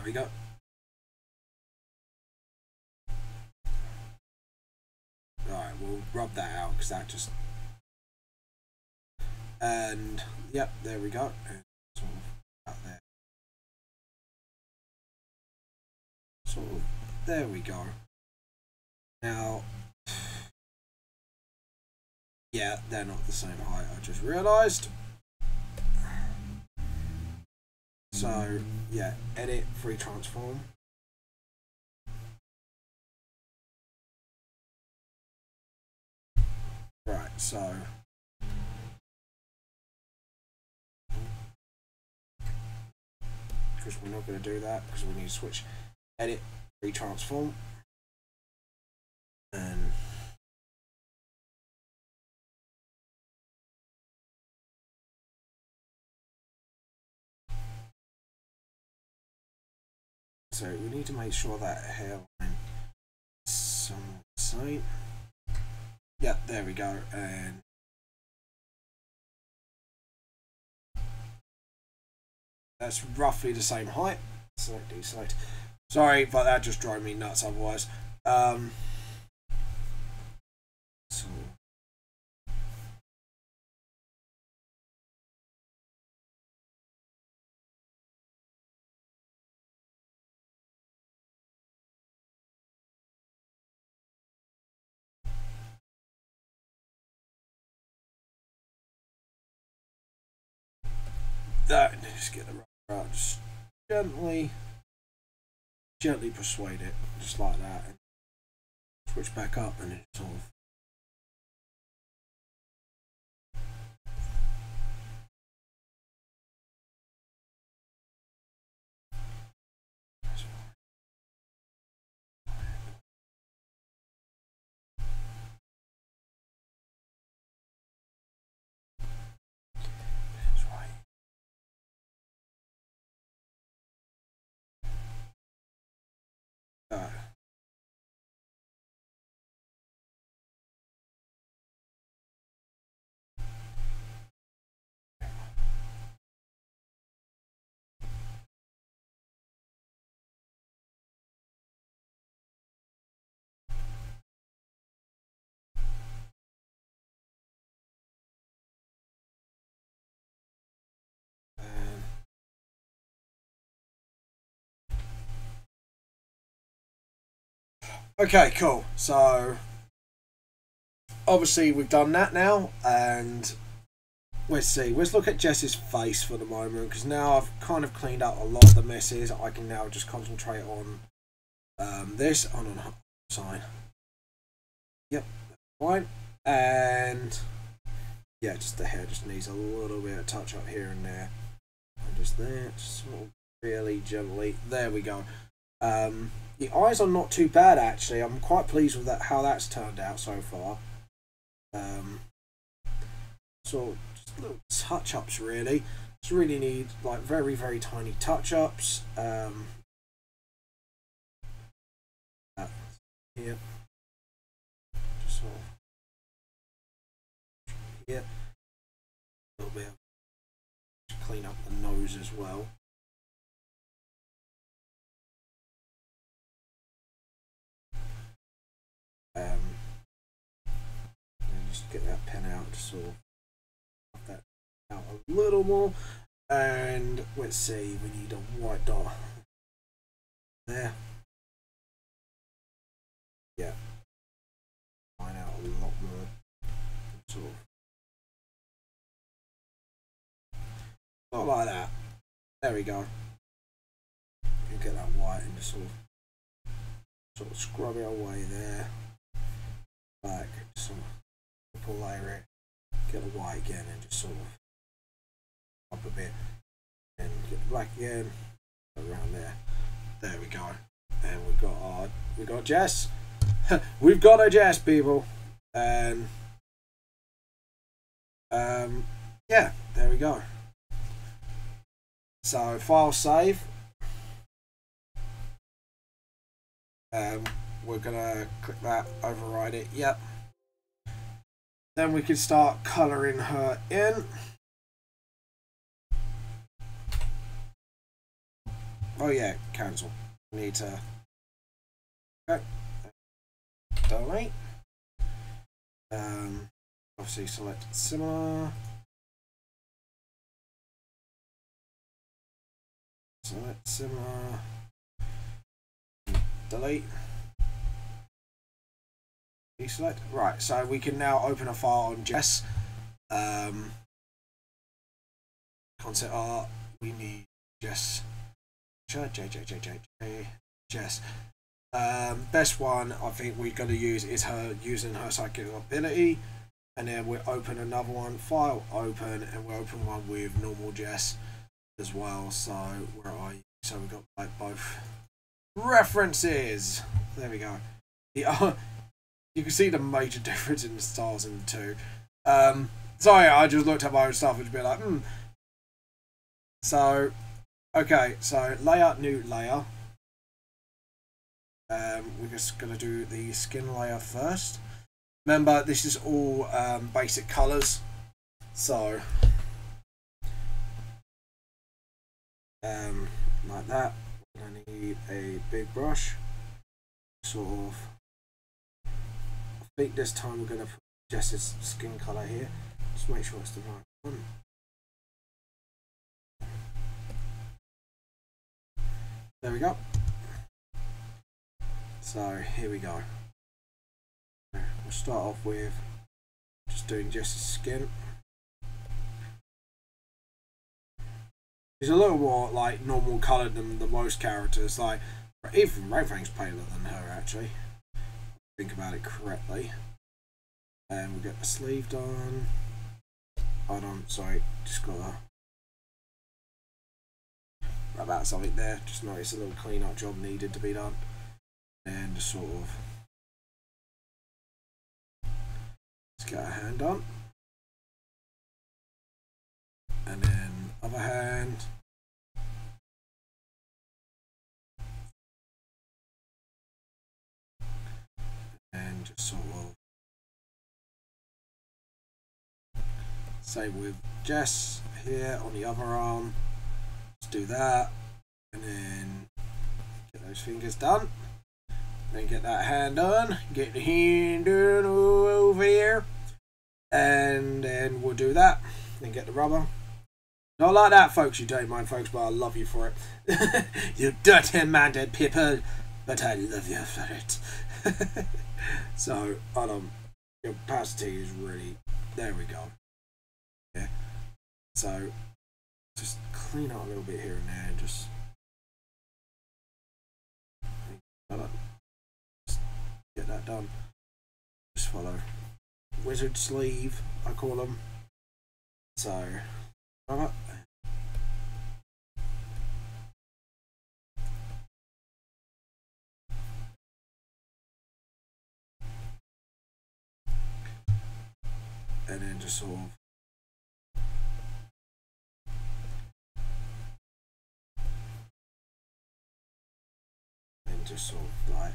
we go. Alright, we'll rub that out because that just... And, yep, there we go. And sort of out there. Sort of, there we go. Now, yeah, they're not the same height, I just realised. So, yeah, edit, free transform. Right, so... Because we're not going to do that, because we need to switch edit, free transform. And... So we need to make sure that hairline is somewhat the same. Yeah, there we go. And that's roughly the same height. Select, deselect. Sorry, but that just drove me nuts otherwise. That, just get the right, just gently persuade it, just like that, and switch back up, and it's sort of. Okay, cool. So obviously we've done that now, and let's see. Let's look at Jess's face for the moment, because now I've kind of cleaned up a lot of the messes. I can now just concentrate on this. Oh no, sign. Yep, fine. And yeah, just the hair just needs a little bit of touch up here and there, and just there, just sort of really gently. There we go. The eyes are not too bad actually. I'm quite pleased with that, how that's turned out so far. So just little touch-ups really. Just really need like very, very tiny touch-ups. Here. Just sort of here. A little bit to clean up the nose as well. And just get that pen out, just sort of put that out a little more. And let's see, we need a white dot there. Yeah, find out a lot more. Sort of not like that. There we go. You get that white and just sort of scrub it away there. Back, sort of pull layer it, get the white again, and just sort of up a bit, and get the black again, around there. There we go, and we got Jess. We've got a Jess, people, and yeah, there we go. So file save. We're gonna click that, override it. Yep. Then we can start colouring her in. Oh yeah, cancel. We need to. Okay. Delete. Obviously select similar. Select similar. Delete. Deselect. Right, so we can now open a file on Jess. Concept art. We need Jess. Jess. Best one I think we're going to use is her using her psychic ability, and then we'll open another one. File open, and we'll open one with normal Jess as well. So where are you? So we've got like both references. There we go. Yeah. You can see the major difference in the styles in the two. Sorry, I just looked at my own stuff and be like, So, okay, so layer, new layer. We're just going to do the skin layer first. Remember, this is all basic colours. So, like that. We're going to need a big brush. Sort of. I think this time we're going to put Jess's skin colour here. Just make sure it's the right one. There we go. So here we go. We'll start off with just doing Jess's skin. She's a little more like normal coloured than the most characters. Like even Rainfang's paler than her actually. Think about it correctly. And we'll get the sleeve done. Hold on, sorry, just gotta rub out something there. Just noticed a little clean up job needed to be done. And just sort of let's get our hand on. And then other hand. And just sort of same with Jess here on the other arm. Let's do that, and then get those fingers done. Then get that hand done. Get the hand done over here, and then we'll do that. Then get the rubber. Not like that, folks. You don't mind, folks, but I love you for it. You dirty-minded people, but I love you for it. So, your opacity is really, there we go. Yeah. So, just clean up a little bit here and there, and just get that done. Just follow wizard sleeve, I call them. So, rubber. And then just sort of and just sort of like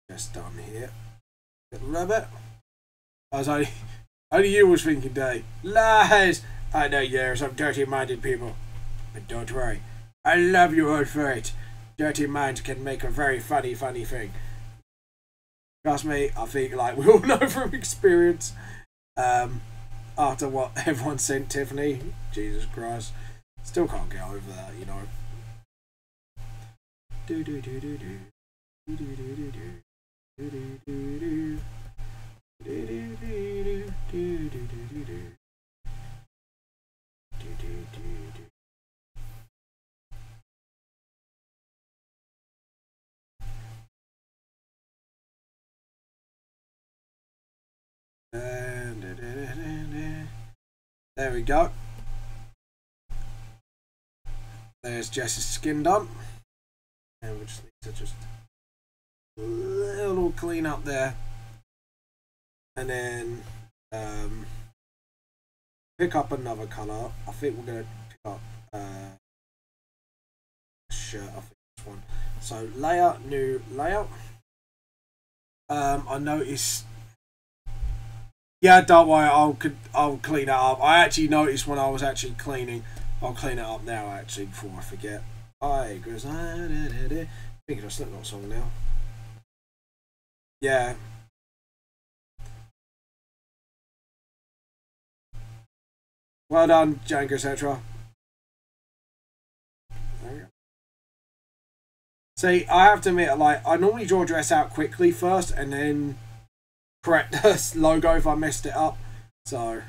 just done here. Get the rabbit. I was only you was thinking, Dave. Lies! I know you're some dirty-minded people. But don't worry. I love you all for it. Dirty minds can make a very funny thing. Trust me, I think like we all know from experience. After what everyone sent Tiffany, Jesus Christ, still can't get over that, you know. Do do do do do do do do do do do do do do do do do do do. There we go. There's Jess's skin done. And we just need to just a little clean up there. And then pick up another colour. I think we're going to pick up shirt, I think this one. So layer, new layer. I noticed Yeah, don't worry. I'll clean it up. I actually noticed when I was actually cleaning. I'll clean it up now. Actually, before I forget. I Kryz. Thinking of a Slipknot song now. Yeah. Well done, Django, etc. See, I have to admit, like, I normally draw dress out quickly first and then correct the logo if I messed it up. So,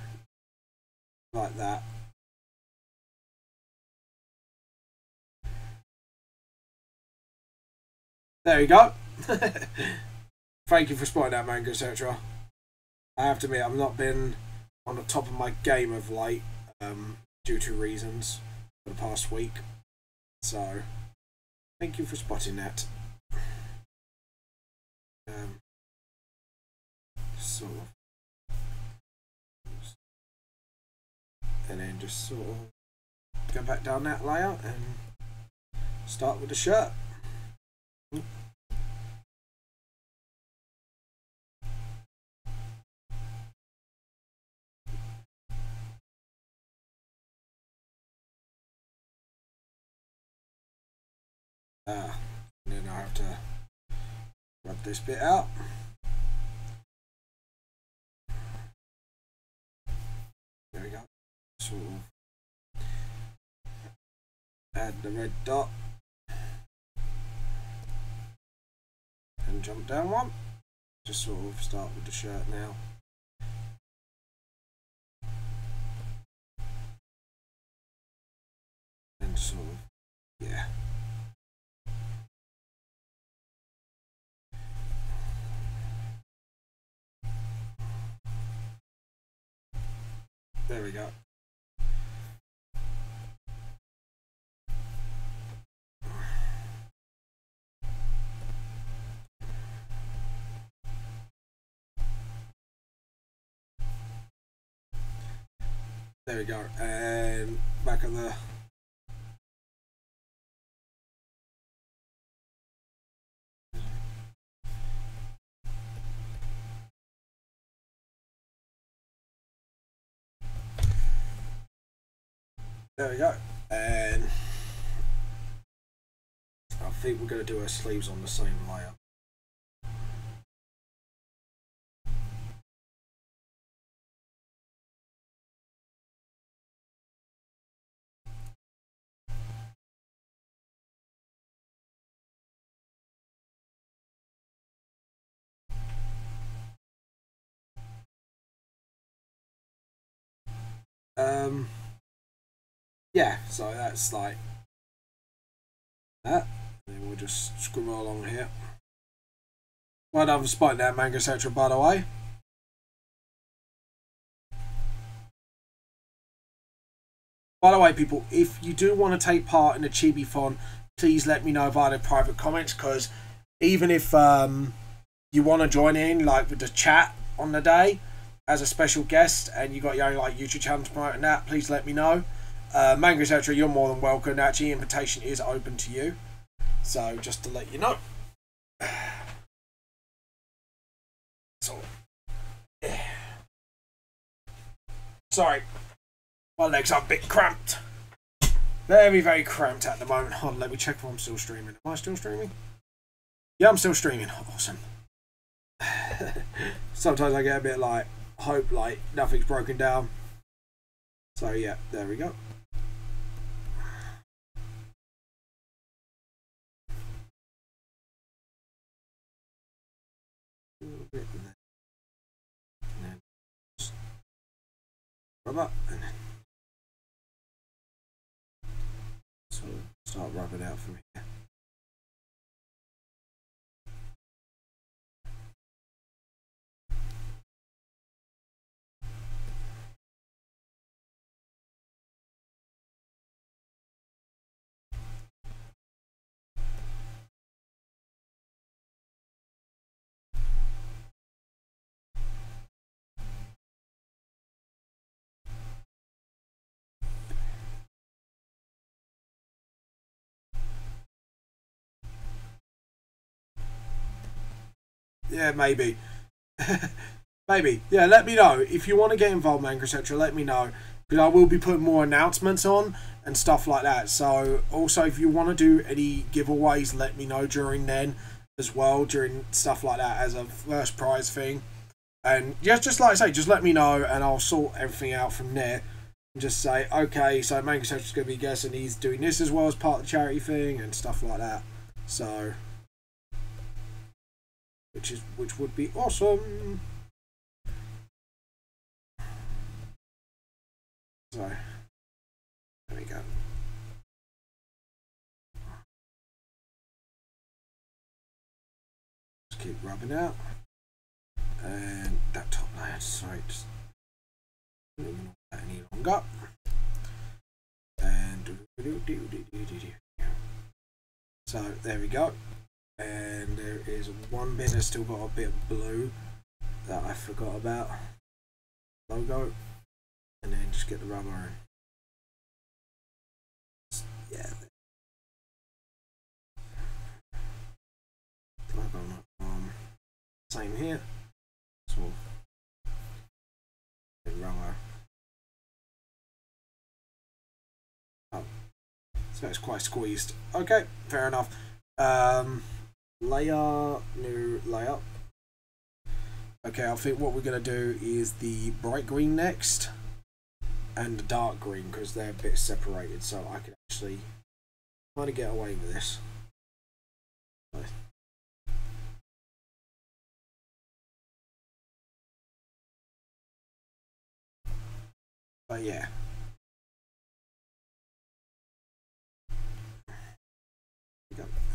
like that. There you go. Thank you for spotting that, MANGA, etc. I have to admit, I've not been on the top of my game of late, due to reasons for the past week. So, thank you for spotting that. Sort of. And then just sort of go back down that layout and start with the shirt. And then I have to rub this bit out. There we go. Sort of add the red dot and jump down one. Just sort of start with the shirt now. And sort of, yeah. There we go. There we go. And back of the there we go. And I think we're going to do our sleeves on the same layer. Yeah, so that's like that. And then we'll just scroll along here. Well done for spotting that, MANGA, etc. by the way. By the way, people, if you do want to take part in the Chibifon, please let me know via the private comments, because even if you want to join in, like with the chat on the day as a special guest, and you got your own like YouTube channel to promote and that, please let me know. MANGA, etc., you're more than welcome. Actually, invitation is open to you. So just to let you know. So, yeah. Sorry, my legs are a bit cramped. Very, very cramped at the moment. Hold on, let me check if I'm still streaming. Am I still streaming? Yeah, I'm still streaming. Awesome. Sometimes I get a bit like hope like nothing's broken down. So yeah, there we go. Rub up and then so start rubbing out from here. Yeah, maybe. Maybe. Yeah, let me know. If you want to get involved, MANGA, etc., let me know. Because I will be putting more announcements on and stuff like that. So, also, if you want to do any giveaways, let me know during then as well. During stuff like that as a first prize thing. And just like I say, just let me know and I'll sort everything out from there. And just say, okay, so MANGA is going to be guessing he's doing this as well as part of the charity thing and stuff like that. So, which would be awesome. So, there we go. Just keep rubbing out. And that top layer, sorry, just not that any longer. And so there we go. And there is one bit that's still got a bit of blue that I forgot about. Logo. And then just get the rubber in. Yeah. Same here. So rubber. Oh, so it's quite squeezed. Okay, fair enough. Layer, new layer. Okay, I think what we're gonna do is the bright green next. And the dark green because they're a bit separated, so I can actually kind of get away with this. But yeah.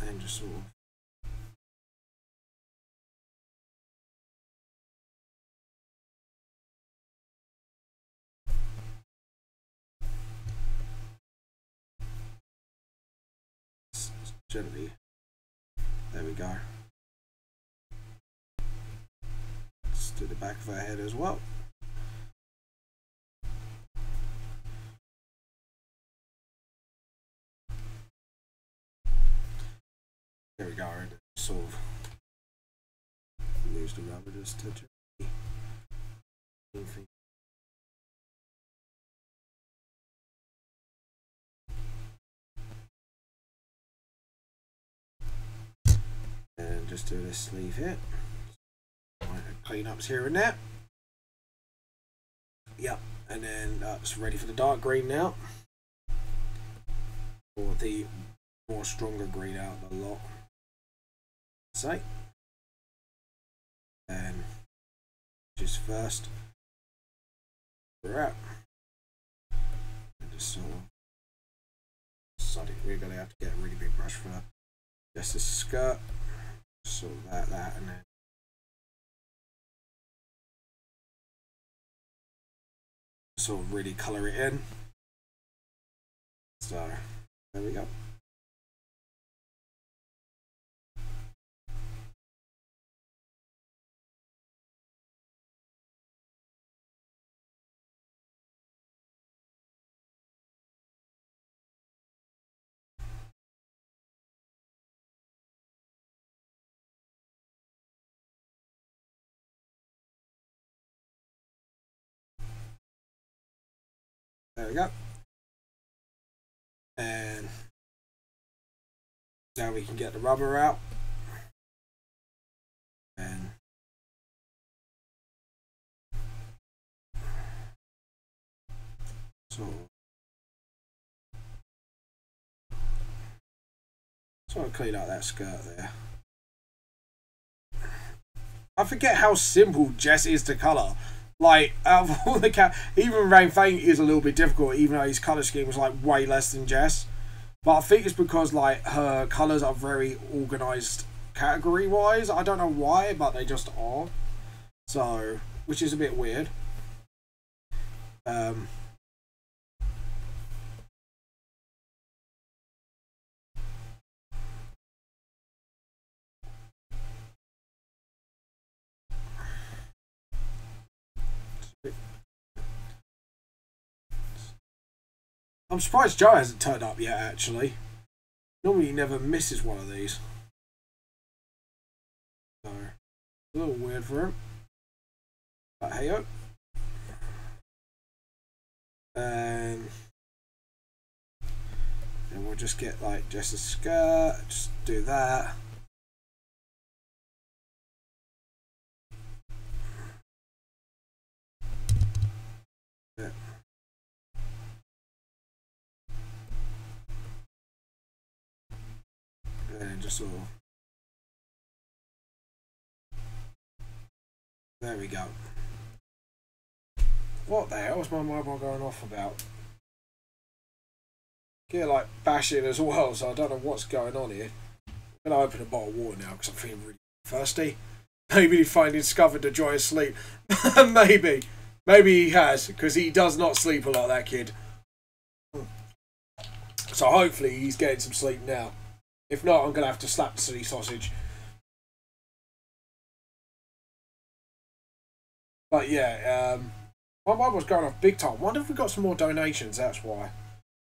And just sort of. Gently. There we go. Let's do the back of her head as well. There we go. And sort of use the rubber just to and just do this sleeve here. Cleanups here and there. Yep, and then it's ready for the dark green now. Or the more stronger green out of the lot. Say. And just first. We're out. And just sort of sod it. We're going to have to get a really big brush for just this skirt. Sort of that, and then sort of really colour it in. So there we go. There we go. And now we can get the rubber out. And so I'll clean out that skirt there. I forget how simple Jess is to colour. Like, out of all the even Rain Fang is a little bit difficult, even though his colour scheme was like way less than Jess. But I think it's because like her colours are very organised category wise. I don't know why, but they just are. So, which is a bit weird. I'm surprised Joe hasn't turned up yet, actually. Normally he never misses one of these. So, a little weird for him. But hey yo. And we'll just get like just a skirt, just do that. Yeah. And just sort of, there we go. What the hell is my mobile going off about? Get like bashing as well, so I don't know what's going on here. I'm gonna open a bottle of water now because I'm feeling really thirsty. Maybe he finally discovered the joy of sleep. Maybe he has, because he does not sleep a lot, that kid. So hopefully he's getting some sleep now. If not, I'm gonna have to slap the silly sausage. But yeah, my mum was going off big time. Wonder if we got some more donations. That's why.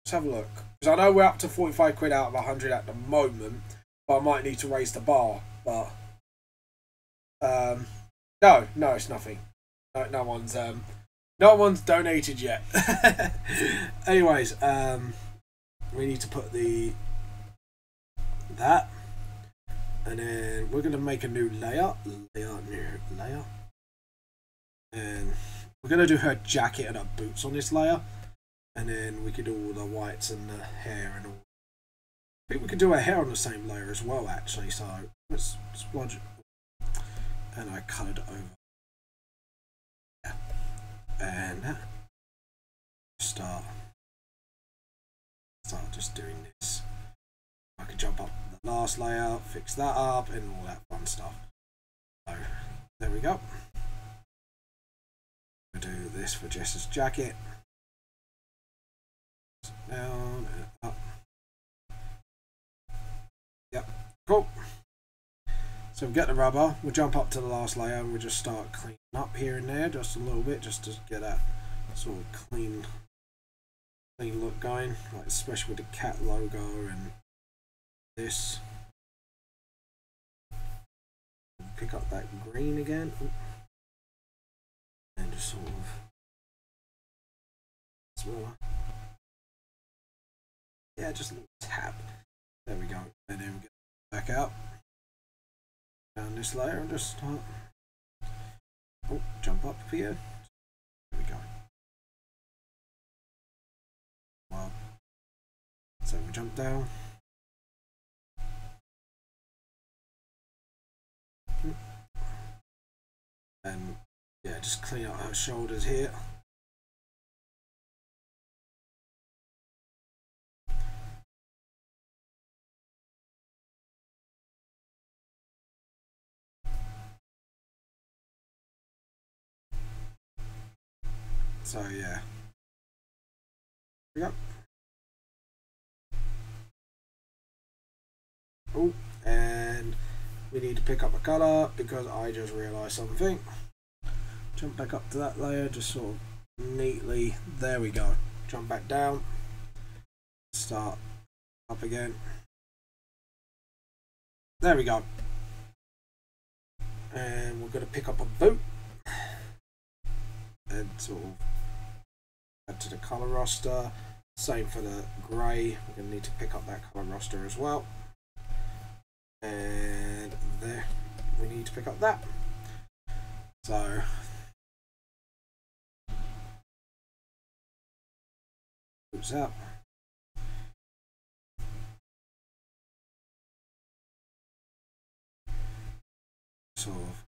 Let's have a look. Because I know we're up to 45 quid out of 100 at the moment, but I might need to raise the bar. But no, it's nothing. No one's donated yet. Anyways, we need to put that, and then we're gonna make a new layer, and we're gonna do her jacket and her boots on this layer, and then we could do all the whites and the hair and all. I think we could do her hair on the same layer as well, actually. So let's splodge it, and I coloured it over. Yeah. And start just doing this. I can jump up the last layer, fix that up, and all that fun stuff. So there we go. We'll do this for Jess's jacket. Down and up. Yep, cool. So we get the rubber, we'll jump up to the last layer and we'll just start cleaning up here and there just a little bit, just to get that sort of clean look going, like especially with the cat logo and this. Pick up that green again. And just sort of smaller. Yeah, just a little tap. There we go. And then we get back out down this layer and just start. Oh, jump up here. There we go. Well, so we jump down. And yeah, just clean up her shoulders here. So yeah. Yep. Oh, and we need to pick up a colour because I just realised something. Jump back up to that layer, just sort of neatly. There we go. Jump back down. Start up again. There we go. And we're going to pick up a boot and sort of add to the colour roster. Same for the grey. We're going to need to pick up that colour roster as well. And there, we need to pick up that. So boots out. Sort of.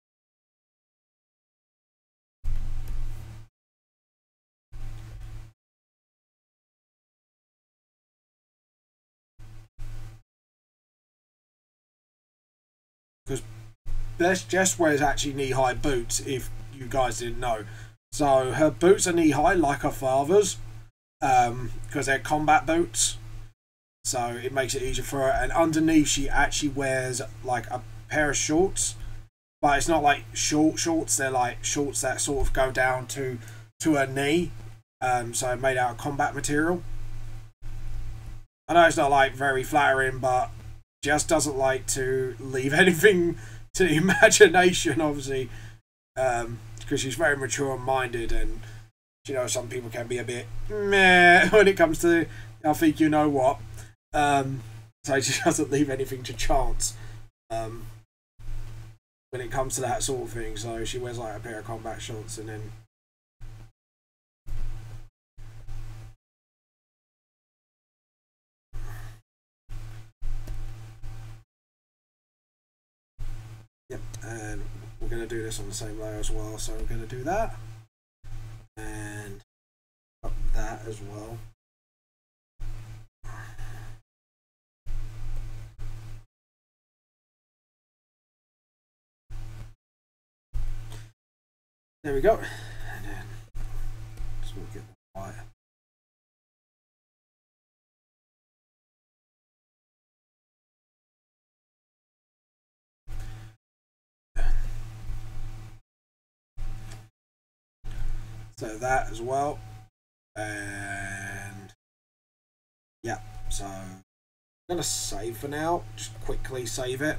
Because Jess wears actually knee-high boots, if you guys didn't know. So her boots are knee-high like her father's, because they're combat boots. So it makes it easier for her. And underneath she actually wears like a pair of shorts. But it's not like short shorts, they're like shorts that sort of go down to her knee. So made out of combat material. I know it's not like very flattering, but just doesn't like to leave anything to the imagination, obviously, because because she's very mature and minded, and you know some people can be a bit meh when it comes to I think you know what. So she doesn't leave anything to chance when it comes to that sort of thing. So she wears like a pair of combat shorts and then yep, and we're going to do this on the same layer as well, so we're going to do that and up that as well. There we go, and then just we'll get the white. So that as well, and yeah, so I'm gonna save for now, just quickly save it,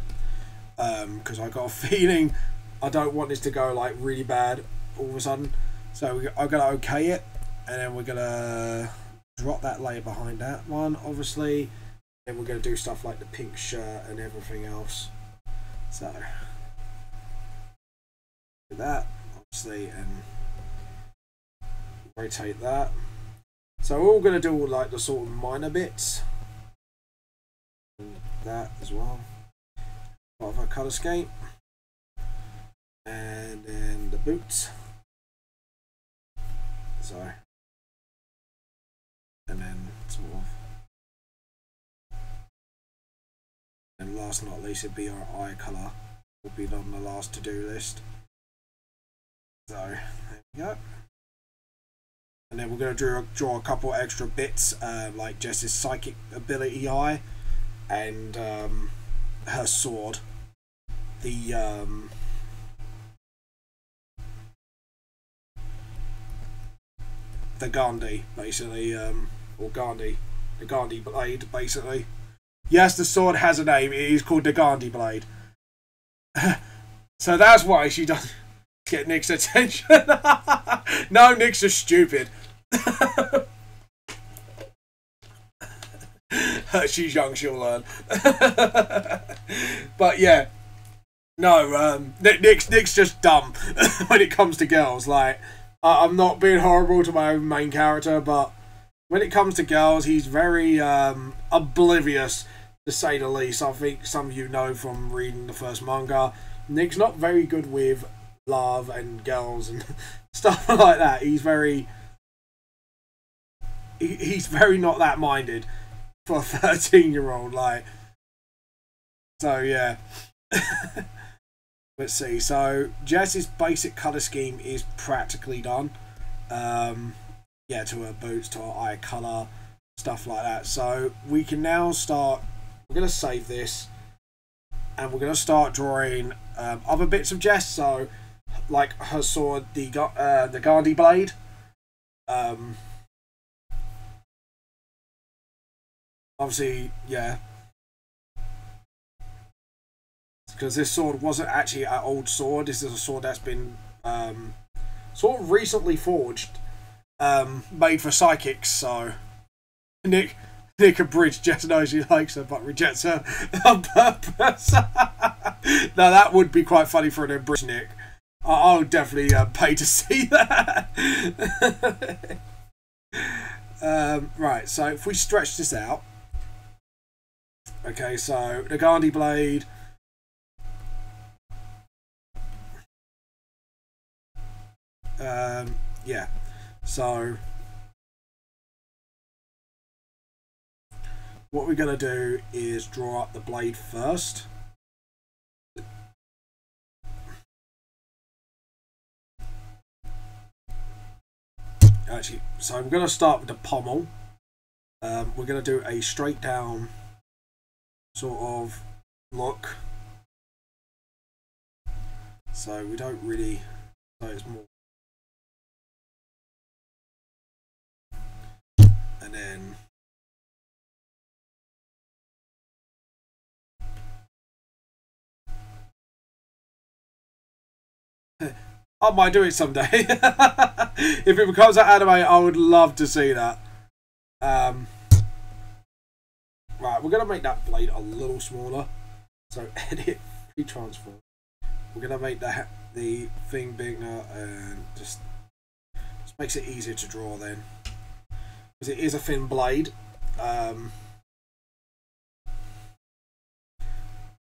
because I got a feeling I don't want this to go like really bad all of a sudden. So I'm gonna okay it, and then we're gonna drop that layer behind that one, obviously. Then we're gonna do stuff like the pink shirt and everything else. So do that, obviously, and rotate that. So we're all going to do all like the sort of minor bits. And that as well. Part of our colour scheme. And then the boots. So. And then sort of. And last but not least, it'd be our eye colour. Will be on the last to-do list. So, there we go. And then we're going to draw a couple extra bits, like Jess's psychic ability eye, and her sword. The Gandhi, basically, or Gandhi, the Gandhi blade, basically. Yes, the sword has a name. It is called the Gandhi blade. So that's why she doesn't get Nick's attention. No, Nick's just stupid. She's young, she'll learn. But yeah, no, Nick's just dumb when it comes to girls. Like, I'm not being horrible to my own main character, but when it comes to girls, he's very oblivious, to say the least. I think some of you know from reading the first manga, Nick's not very good with love and girls and stuff like that. He's very not that minded for a 13-year-old, like. So yeah. Let's see. So Jess's basic colour scheme is practically done. Yeah, to her boots, to her eye colour, stuff like that. So we can now start. We're gonna save this, and we're gonna start drawing other bits of Jess. So, like her sword, the Gandhi blade. Obviously, yeah, because this sword wasn't actually an old sword. This is a sword that's been sort of recently forged, made for psychics. So Nick abridged. Jess knows she likes her but rejects her on purpose. Now that would be quite funny for an abridged Nick. I'll definitely pay to see that. Right, so if we stretch this out. Okay, so the Gandhi blade. Yeah, so what we're going to do is draw up the blade first. Actually, so I'm going to start with the pommel. We're going to do a straight down sort of look. So we don't really, so it's more. And then I might do it someday. If it becomes an anime, I would love to see that. Right, we're going to make that blade a little smaller. So edit, retransform. We're going to make that the thing bigger and just makes it easier to draw then. Because it is a thin blade.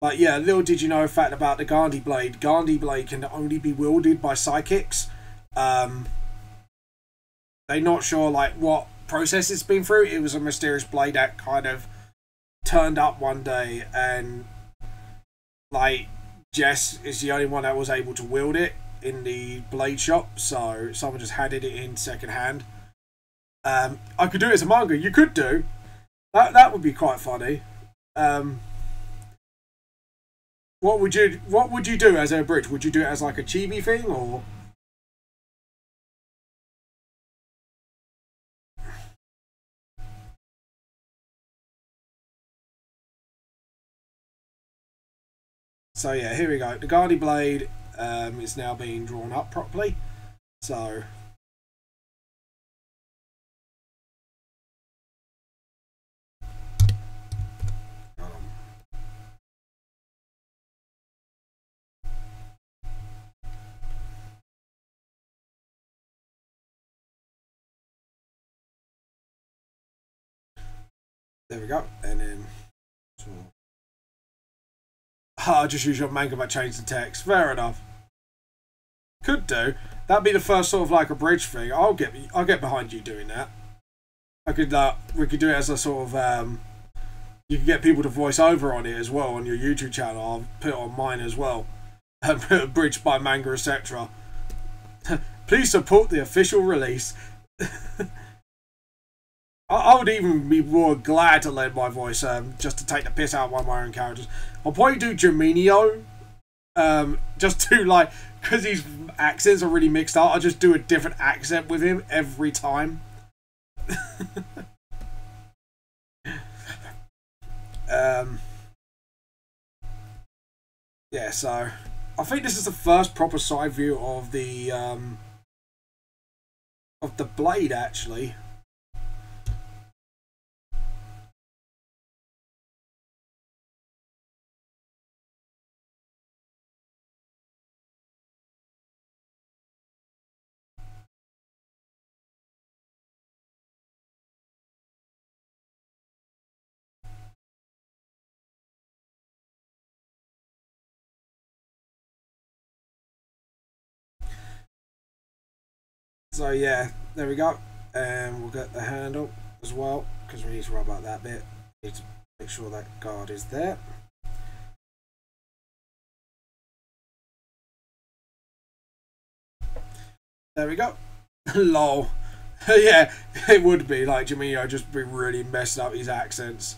But yeah, little did you know a fact about the Gandhi blade. Gandhi blade can only be wielded by psychics. They're not sure like what process it's been through. It was a mysterious blade that kind of turned up one day, and like Jess is the only one that was able to wield it in the blade shop, so someone just handed it in second hand. I could do it as a manga. You could do that. Would be quite funny. What would you do as a bridge? Would you do it as like a chibi thing, or? So yeah, here we go. The Guardi blade is now being drawn up properly. So there we go, and then I'll just use your manga but change the text. Fair enough. Could do. That'd be the first sort of like a bridge thing. I'll get behind you doing that. I could we could do it as a sort of you can get people to voice over on it as well on your YouTube channel. I'll put it on mine as well. And put a bridge by manga, etc. Please support the official release. I would even be more glad to lend my voice just to take the piss out of one of my own characters. I'll probably do Jaminio just to like, because his accents are really mixed up, I'll just do a different accent with him every time. Yeah, so I think this is the first proper side view of the blade actually. So yeah, there we go, and we'll get the handle as well because we need to rub out that bit. Need to make sure that guard is there. There we go. Lol. Yeah, it would be like Jaminio just be really messing up his accents.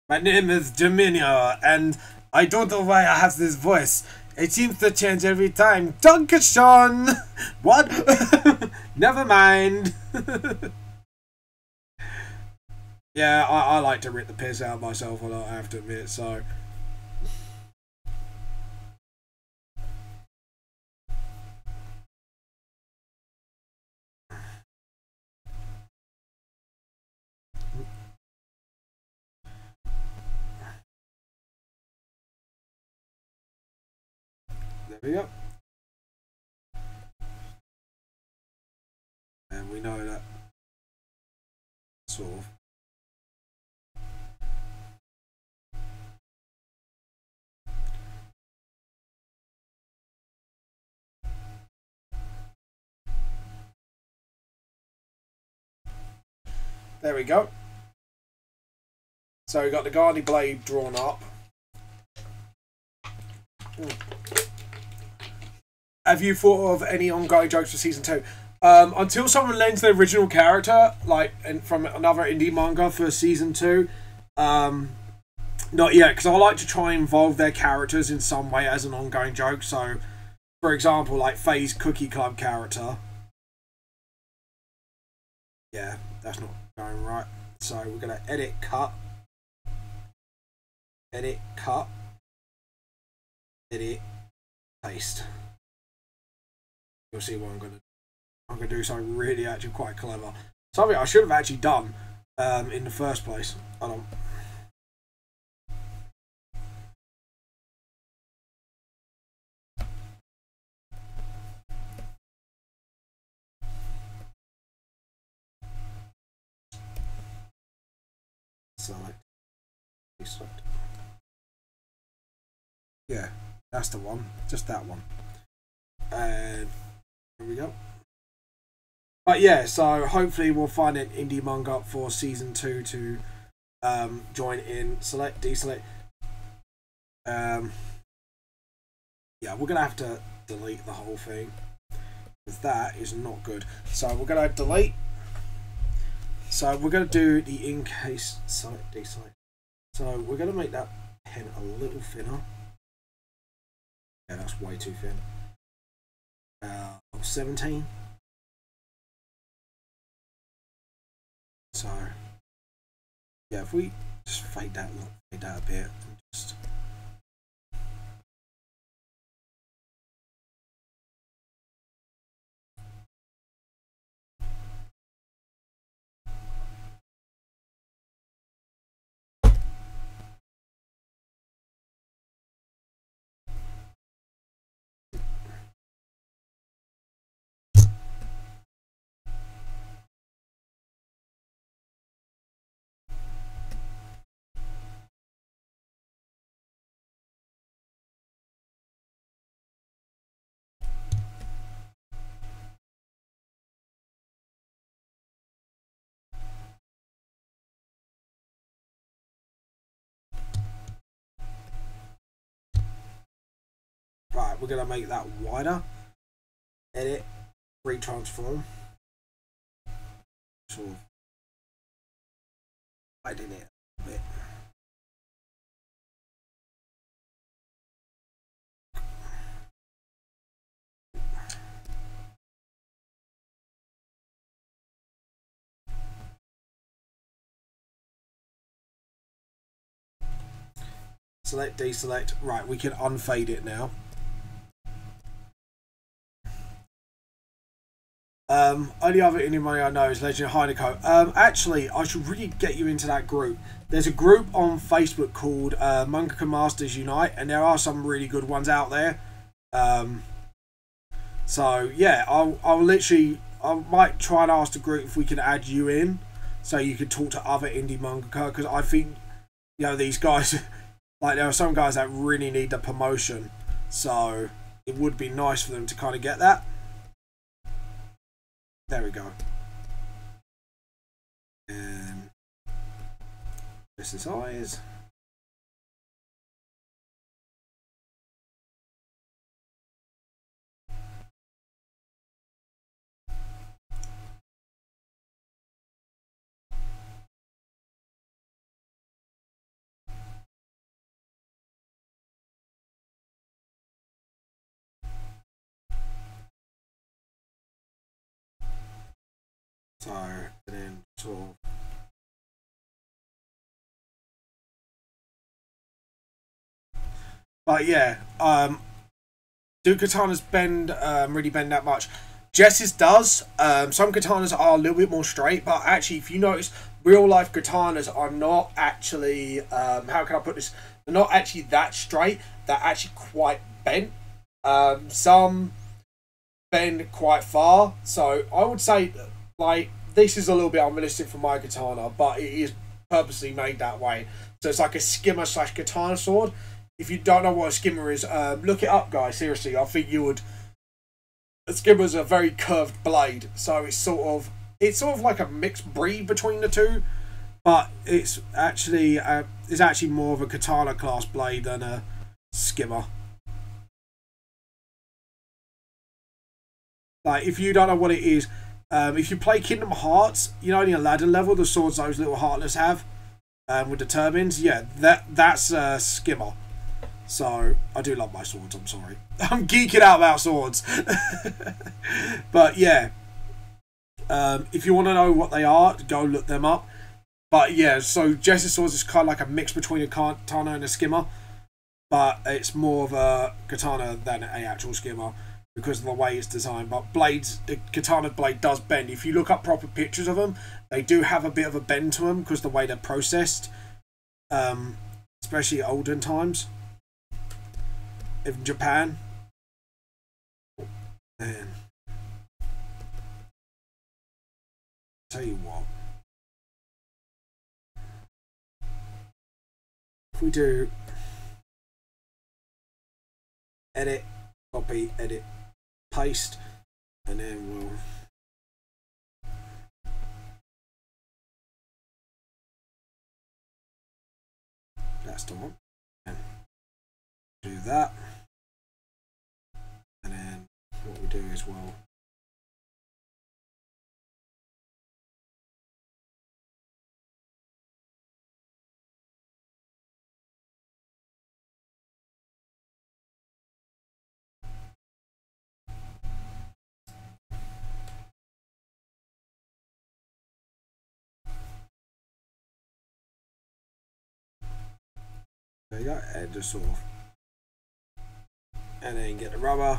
My name is Jaminio, and I don't know why I have this voice. It seems to change every time. Dunkershon! What? Never mind. Yeah, I like to rip the piss out of myself a lot, I have to admit, so. There we go. And we know that sort of. There we go. So we got the Guardi blade drawn up. Have you thought of any ongoing jokes for season 2? Until someone lends the original character, like from another indie manga for season 2, not yet, because I like to try and involve their characters in some way as an ongoing joke. So, for example, like Faye's Cookie Club character. Yeah, that's not going right. So we're gonna edit, cut, paste. you'll see what I'm going to do. I'm going to do something really actually quite clever. Something I should have actually done in the first place. Hold on. Select. Yeah, that's the one. Just that one. And here we go. But yeah, so hopefully we'll find an indie manga for season 2 to join in. Select, deselect. Yeah, we're gonna have to delete the whole thing because that is not good. So we're gonna delete. So we're gonna do the in case select, deselect. So we're gonna make that pen a little thinner. Yeah, that's way too thin. 17. So yeah, if we just fade that a bit and just right, we're gonna make that wider. Edit, retransform. Sort of widen it a bit. Select, deselect. Right, we can unfade it now. Only other Indian manga I know is Legend of Heineko. Actually, I should really get you into that group. There's a group on Facebook called Mangaka Masters Unite, and there are some really good ones out there. So yeah, I might try and ask the group if we can add you in, so you can talk to other indie mangaka, because I think, you know, these guys, like, there are some guys that really need the promotion, so it would be nice for them to kind of get that. There we go. And this is eyes. So, and then sort of but yeah, do katanas bend really bend that much? Jess's does. Some katanas are a little bit more straight, but actually, if you notice, real life katanas are not actually how can I put this? They're not actually that straight. They're actually quite bent. Some bend quite far. So I would say, like, this is a little bit unrealistic for my katana, but it is purposely made that way. So it's like a skimmer / katana sword. If you don't know what a skimmer is, look it up, guys. Seriously, I think you would. A skimmer is a very curved blade, so it's sort of like a mixed breed between the two, but it's actually more of a katana class blade than a skimmer. Like, if you don't know what it is, if you play Kingdom Hearts, you know, in the Aladdin level, the swords those little Heartless have, with the turbines, yeah, that's a skimmer. So, I do love my swords, I'm sorry. I'm geeking out about swords. But yeah, if you want to know what they are, go look them up. But yeah, so Jess's swords is kind of like a mix between a katana and a skimmer. But it's more of a katana than an actual skimmer. because of the way it's designed. But blades, the katana blade does bend. If you look up proper pictures of them, they do have a bit of a bend to them because the way they're processed, especially olden times in Japan. Man, tell you what, if we do edit, copy, edit, paste, and then we'll that's the one, and do that, and then what we do is we'll there you go, and just sort of, and then get the rubber.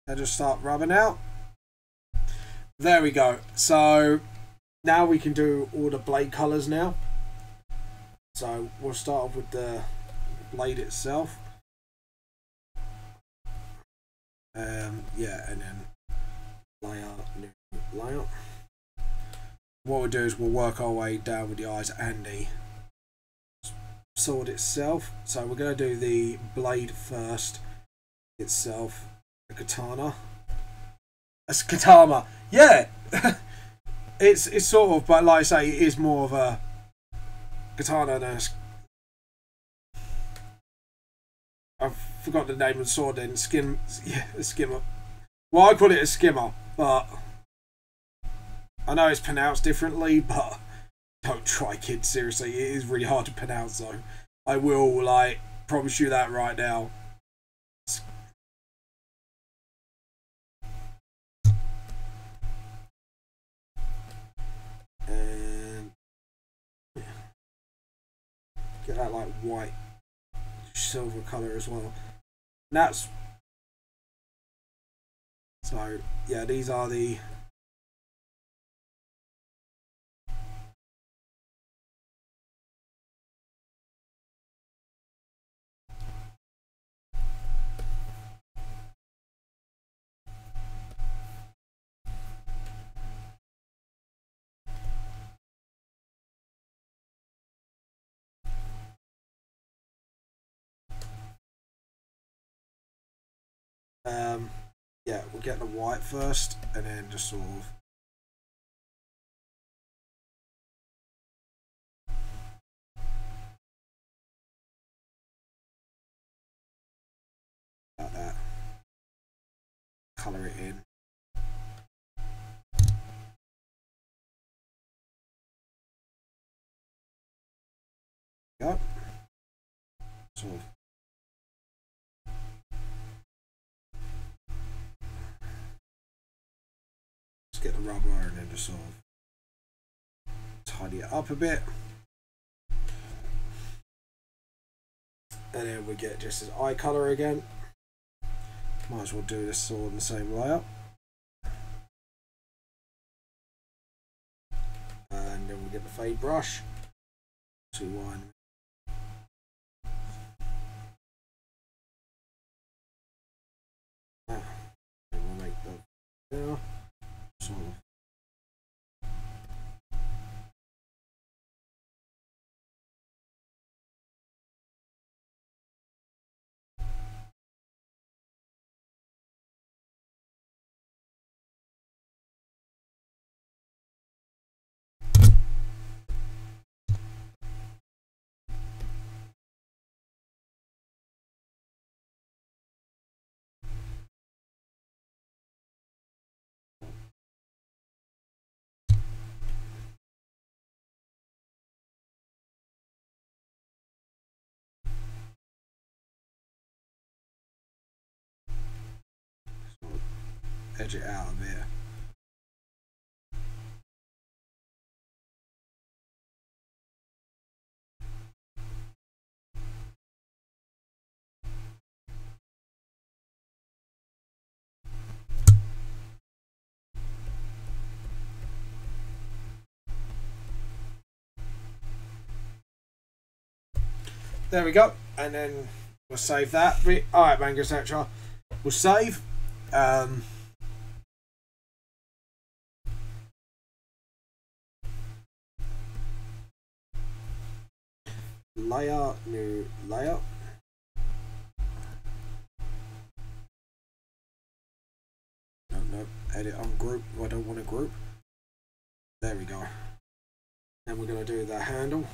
And just start rubbing out. There we go. So now we can do all the blade colors now. So we'll start off with the blade itself. Yeah, and then layer, new layer. What we'll do is we'll work our way down with the eyes and the sword itself. So we're going to do the blade first itself, the katana. That's katana, yeah. it's sort of, but like I say, it is more of a katana than I've forgot the name of the sword then. Yeah, a skimmer. Well, I call it a skimmer, but I know it's pronounced differently, but don't try, kids, seriously. It is really hard to pronounce, though. I will, like, promise you that right now. And get that, like, white silver colour as well. And that's, so yeah, these are the yeah, we'll get the white first and then just sort of like that, colour it in. Yep. Sort of. Just get the rubber and then just sort of tidy it up a bit. And then we get just his eye colour again. Might as well do this all in the same layout. And then we get the fade brush to one. And we'll make the there. Sort of. Edge it out a bit. There we go. And then we'll save that. Alright, Manga, etc. We'll save. Layer, new layer. No, edit on group. I don't want a group. There we go. Then we're going to do the handle.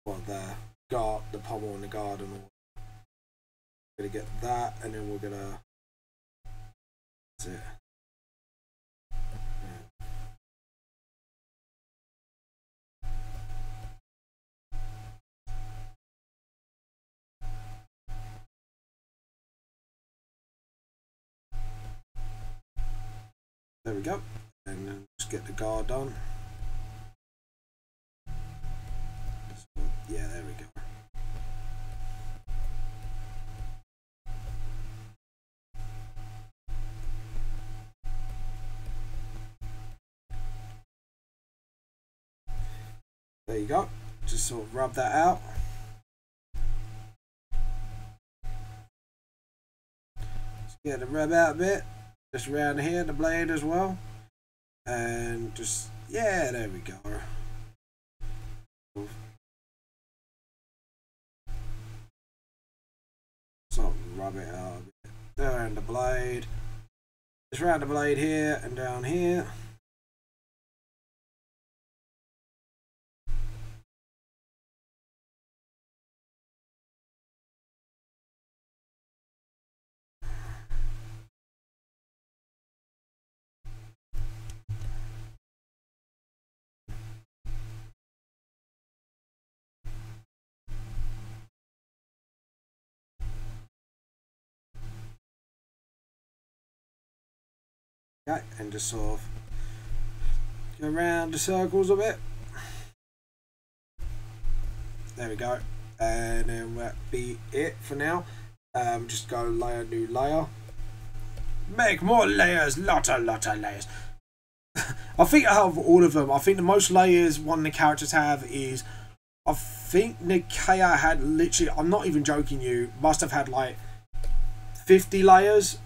Well, the guard, the pommel and the guard and all. We're going to get that, and then we're going to. That's it. There we go, and then just get the guard done. Yeah, there we go. There you go. Just sort of rub that out. Just get it rub out a bit. Just around here, the blade as well. And just, yeah, there we go. So rub it out a bit. Around the blade. Just around the blade here and down here. Okay, and just sort of go around the circles a bit. There we go. And then that'll be it for now. Just go layer, new layer. Make more layers, lot of layers. I think out of all of them, I think the most layers one of the characters have is, I think Nikea had literally, I'm not even joking you, must have had like 50 layers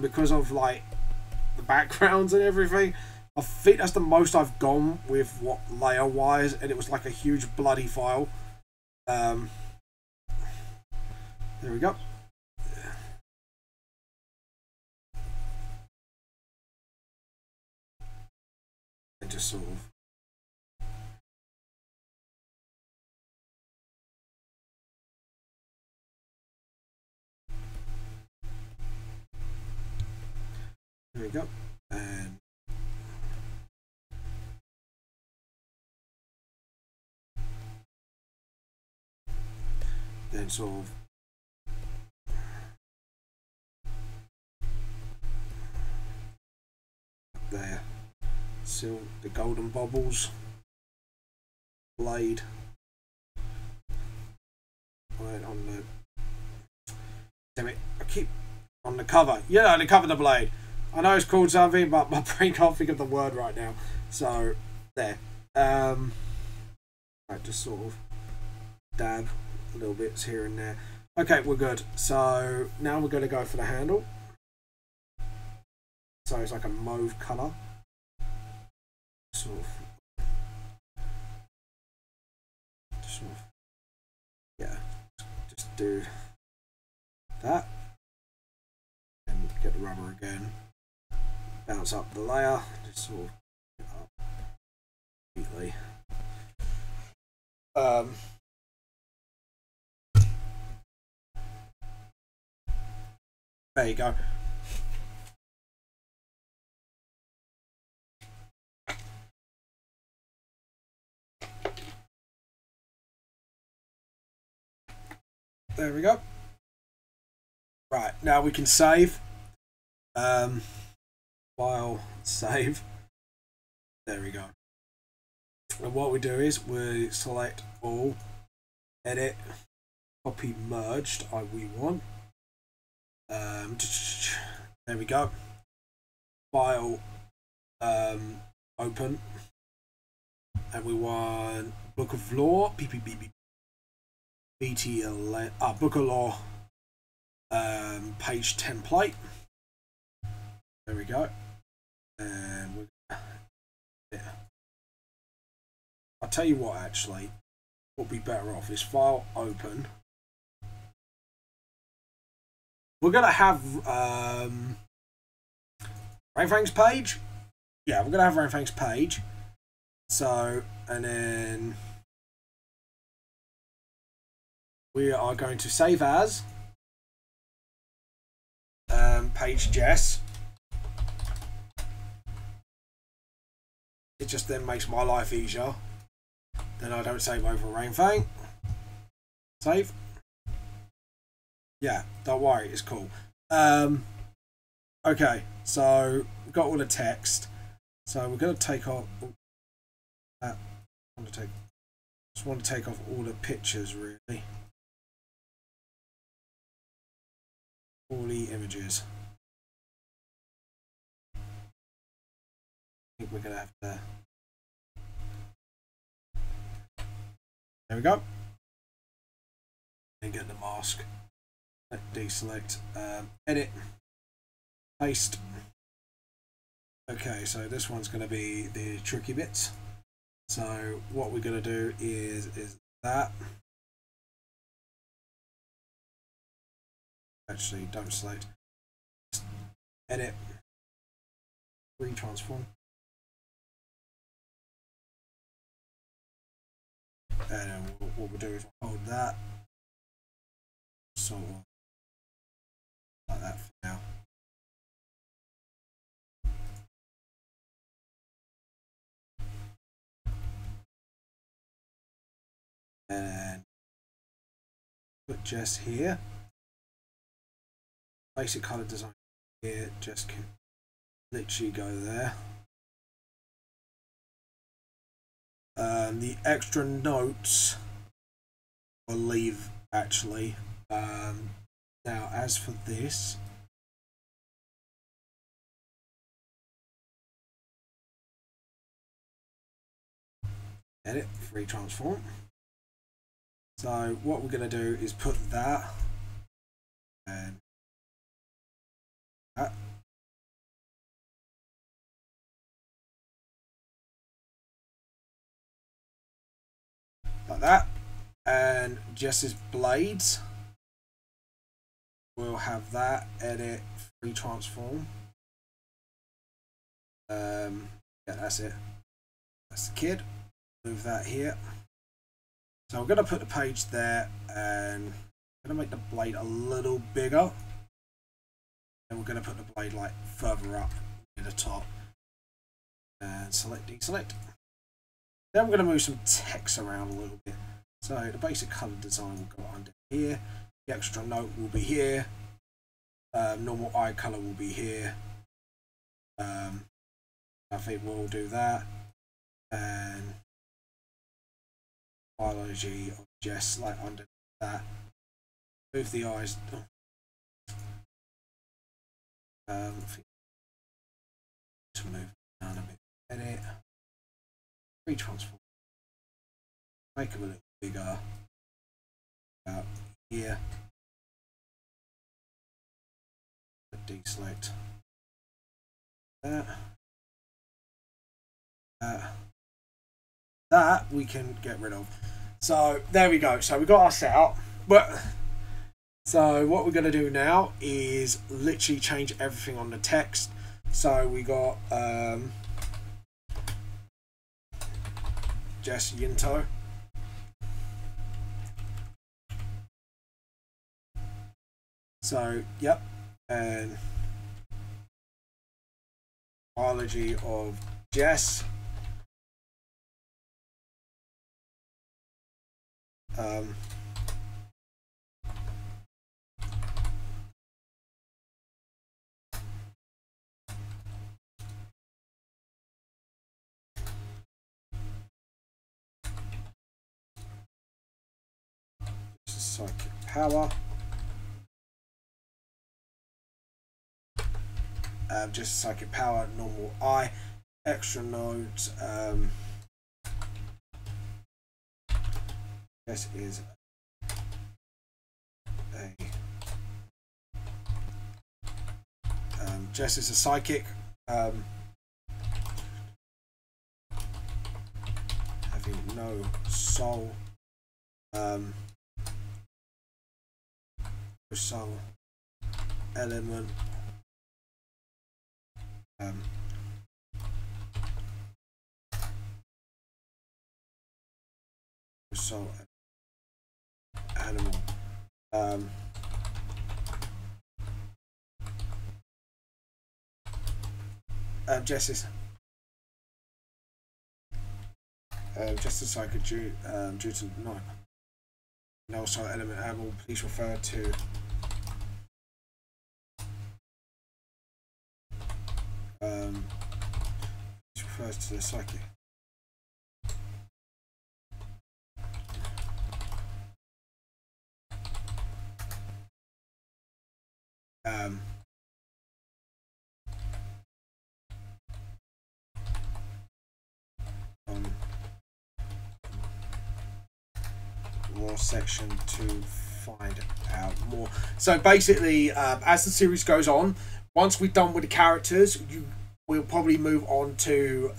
because of like the backgrounds and everything. I think that's the most I've gone with what layer wise, and it was like a huge bloody file. There we go. And just sort of there we go. And then sort of there, still the golden bubbles, blade right on the, damn it, I keep on the cover, yeah, the cover of the blade. I know it's called something, but my brain can't think of the word right now. So there, I just sort of dab little bits here and there. Okay, we're good. So now we're going to go for the handle. So it's like a mauve colour. Sort of, yeah, just do that. And get the rubber again. Bounce up the layer. Just sort of get up neatly. There you go. There we go. Right, now we can save. File, save. There we go. And what we do is we select all, edit, copy, merged. We want. There we go. File, open. and we want Book of Law, VTLS, Book of Law, page template. There we go. And we're I'll tell you what, actually, what would be better off is file open. We're going to have Rainfang's page. Yeah, we're going to have Rainfang's page. So, and then we are going to save as page Jess. It just then makes my life easier. Then I don't save over Rainfang. Save. Yeah, don't worry, it's cool. Okay, so we've got all the text. So we're going to take off that. Just want to take off all the pictures, really. All the images. I think we're going to have to. There we go. And get the mask. Deselect. Edit. Paste. Okay, so this one's going to be the tricky bits. So what we're going to do is that. Actually, don't select. Edit. Retransform. And what we'll do is we'll hold that. Sort of like that for now. And put Jess here. Basic color design here. Jess can literally go there. The extra notes we'll leave actually. Now, as for this, edit, free transform. So what we're going to do is put that and that. Like that. And Jess's blades, we'll have that, edit, free transform. Yeah, that's it. That's the kid. Move that here. So I'm going to put the page there, and I'm going to make the blade a little bigger. And we're going to put the blade like further up near the top. And select, deselect. Then we're going to move some text around a little bit. So the basic color design will go under here. The extra note will be here. Normal eye color will be here. I think we'll do that. And biology of Jess, like under that. Move the eyes. To move down a bit. Edit. Retransform. Make them a little bigger. About here. Deselect. That we can get rid of. So there we go. So we got our setup. But so what we're going to do now is literally change everything on the text. So we got Jess Yinto. So yep, and biology of Jess. Psychic power. Just psychic power, normal eye, extra nodes, Jess is a Jess is a psychic. Having no soul. No soul element. Soul animal. Jess is just a psychic due to no soul element animal. Please refer to this refers to the psychic. Raw section to find out more. So basically, as the series goes on, once we're done with the characters, we'll probably move on to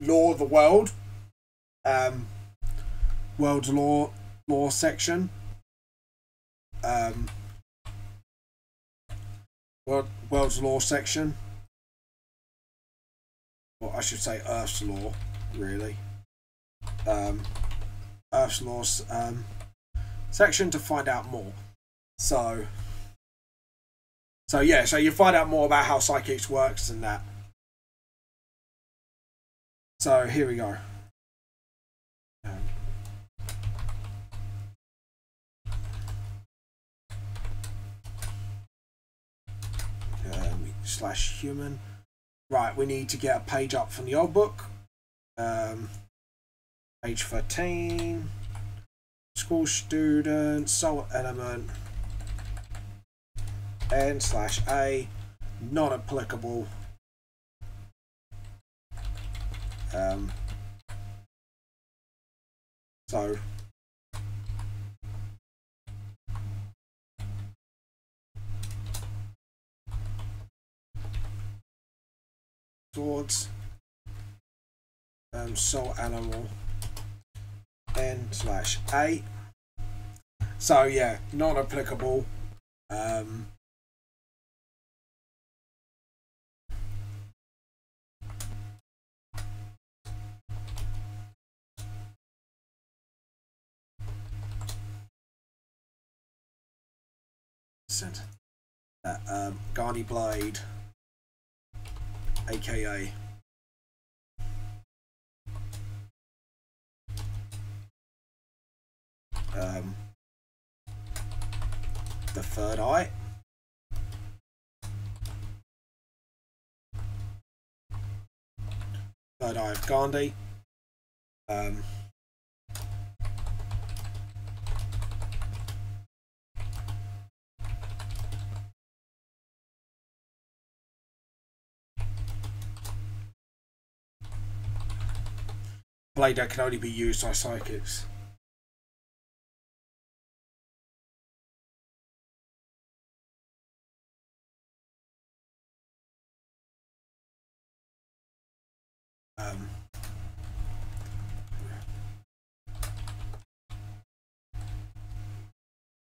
lore of the world, world's lore section, world's lore section, or I should say Earth's lore, really. Earth's lore section to find out more. So yeah, so you find out more about how psychics works and that. So here we go. Slash human. Right, we need to get a page up from the old book. Page 13. School student, soul element. N/A, not applicable. So swords, soul animal, N/A. So yeah, not applicable. Gardy Blade, aka the third eye. Third eye of Gandhi. Blade that can only be used by psychics.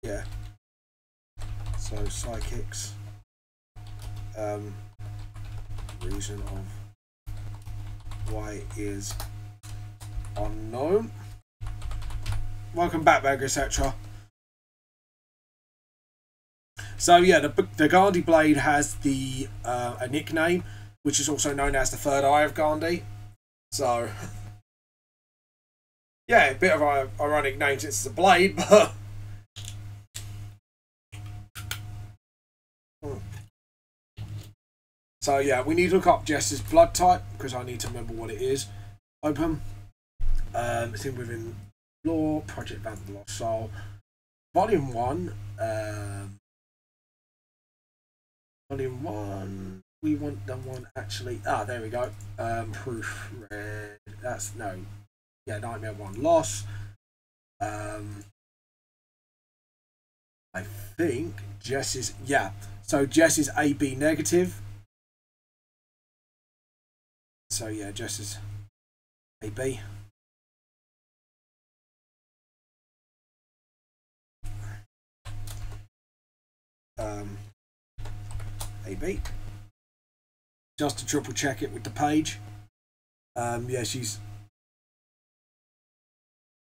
Yeah. So psychics. Reason of why is unknown. Welcome back, MANGA, etc. So yeah, the Gandhi blade has the a nickname, which is also known as the third eye of Gandhi. So yeah, a bit of an ironic name since it's a blade, but so yeah, we need to look up Jess's blood type because I need to remember what it is. Open. It's in within lore, Project Vamp the Lost Soul, Volume 1. Volume 1. We want the one actually. Ah, there we go. Proof red. That's no. Yeah, Nightmare 1 loss. I think Jess is, yeah. So Jess is AB negative. So yeah, Jess is AB. AB. Just to triple check it with the page. Yeah, she's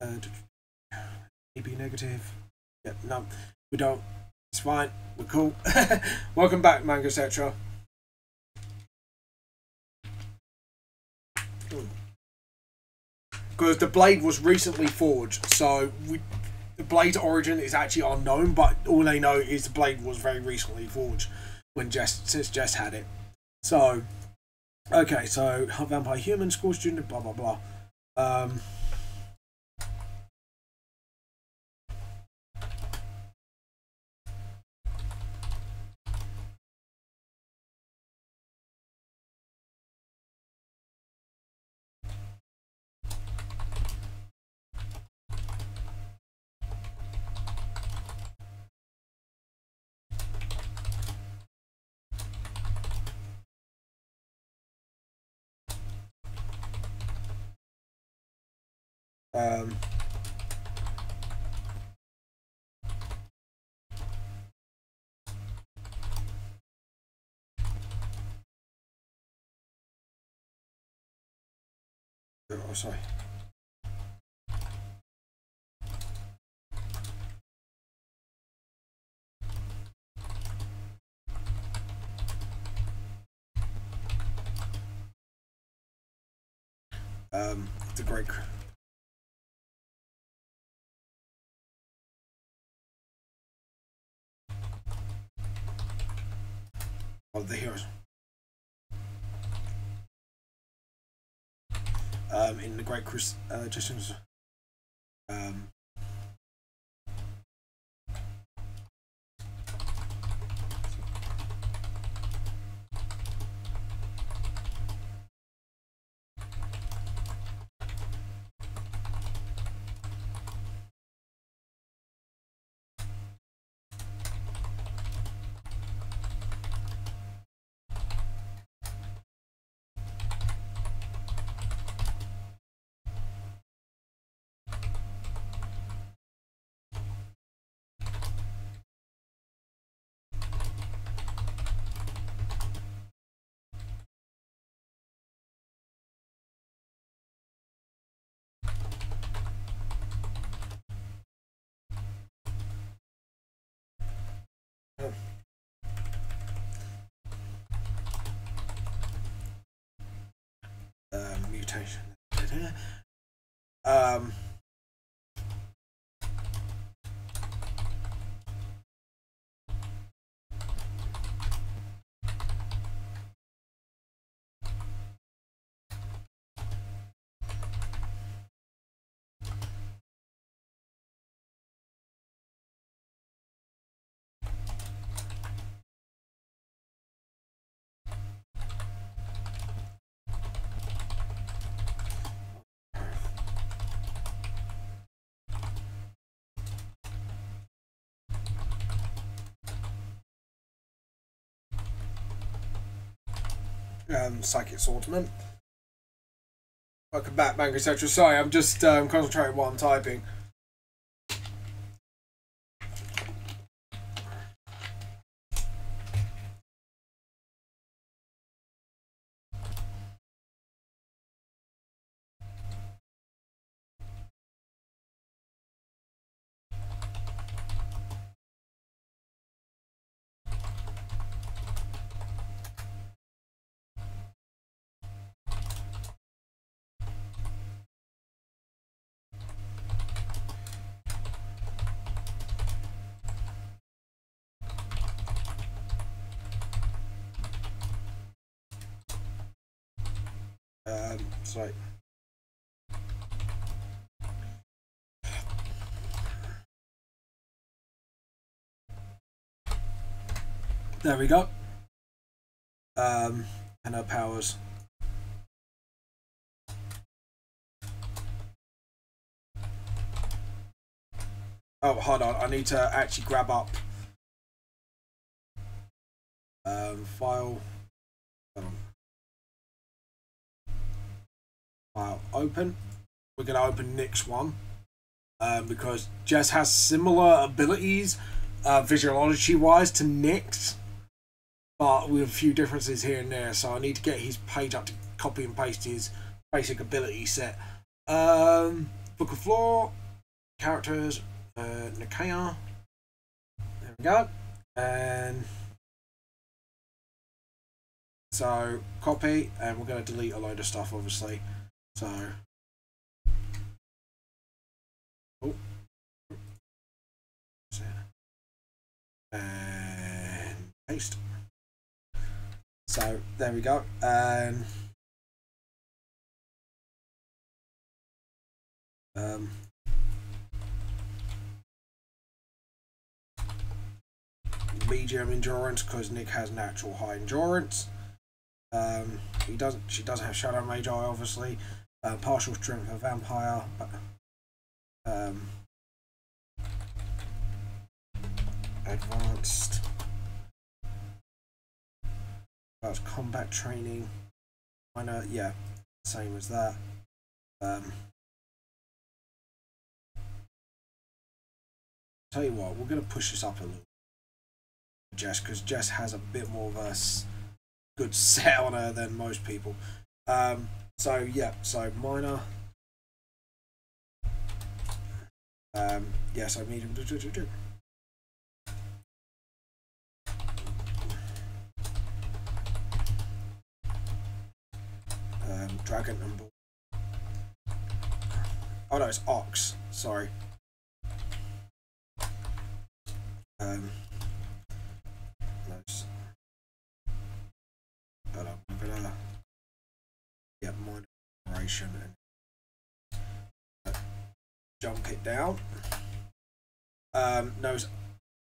AB negative. Yep, no, we don't. It's fine. We're cool. Welcome back, Manga, etc. Because the blade was recently forged, so the blade's origin is actually unknown, but all they know is the blade was very recently forged since Jess had it. So, okay, so vampire human school student, blah blah blah. Oh, sorry. The great. Of the heroes. In the great Kryz, Justin's. Mutation. Psychic Swordsman. Welcome back, Manga, etc. Sorry, I'm just concentrating while I'm typing. Sorry. There we go. And her powers. Oh, hold on. I need to actually grab up file. Hold on. File open. We're going to open Nick's one because Jess has similar abilities visuality wise to Nick's, but with a few differences here and there. So I need to get his page up to copy and paste his basic ability set. Book of Floor, characters, Nikaya. There we go. And so copy, and we're going to delete a load of stuff, obviously. So, and paste. So there we go. And medium endurance because Nick has natural high endurance. She doesn't have Shadow Mage Eye, obviously. Partial strength of Vampire. Advanced combat training. Minor, yeah, same as that. Tell you what, we're going to push this up a little, Jess, because Jess has a bit more of a good set on her than most people. So yeah, so minor. Yeah, so medium. Dragon and bull. Oh no, it's ox. Sorry. Those. Hold on, I'm gonna get minor operation and jump it down. No, it's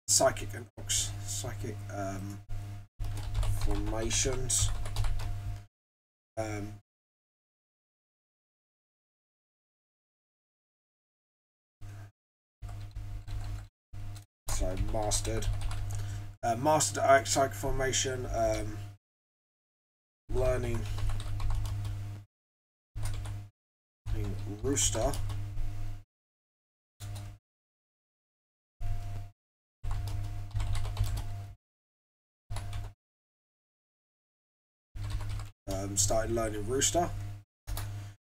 psychic and ox. Psychic formations. So mastered. Mastered psychic formation. Learning rooster. Started learning rooster.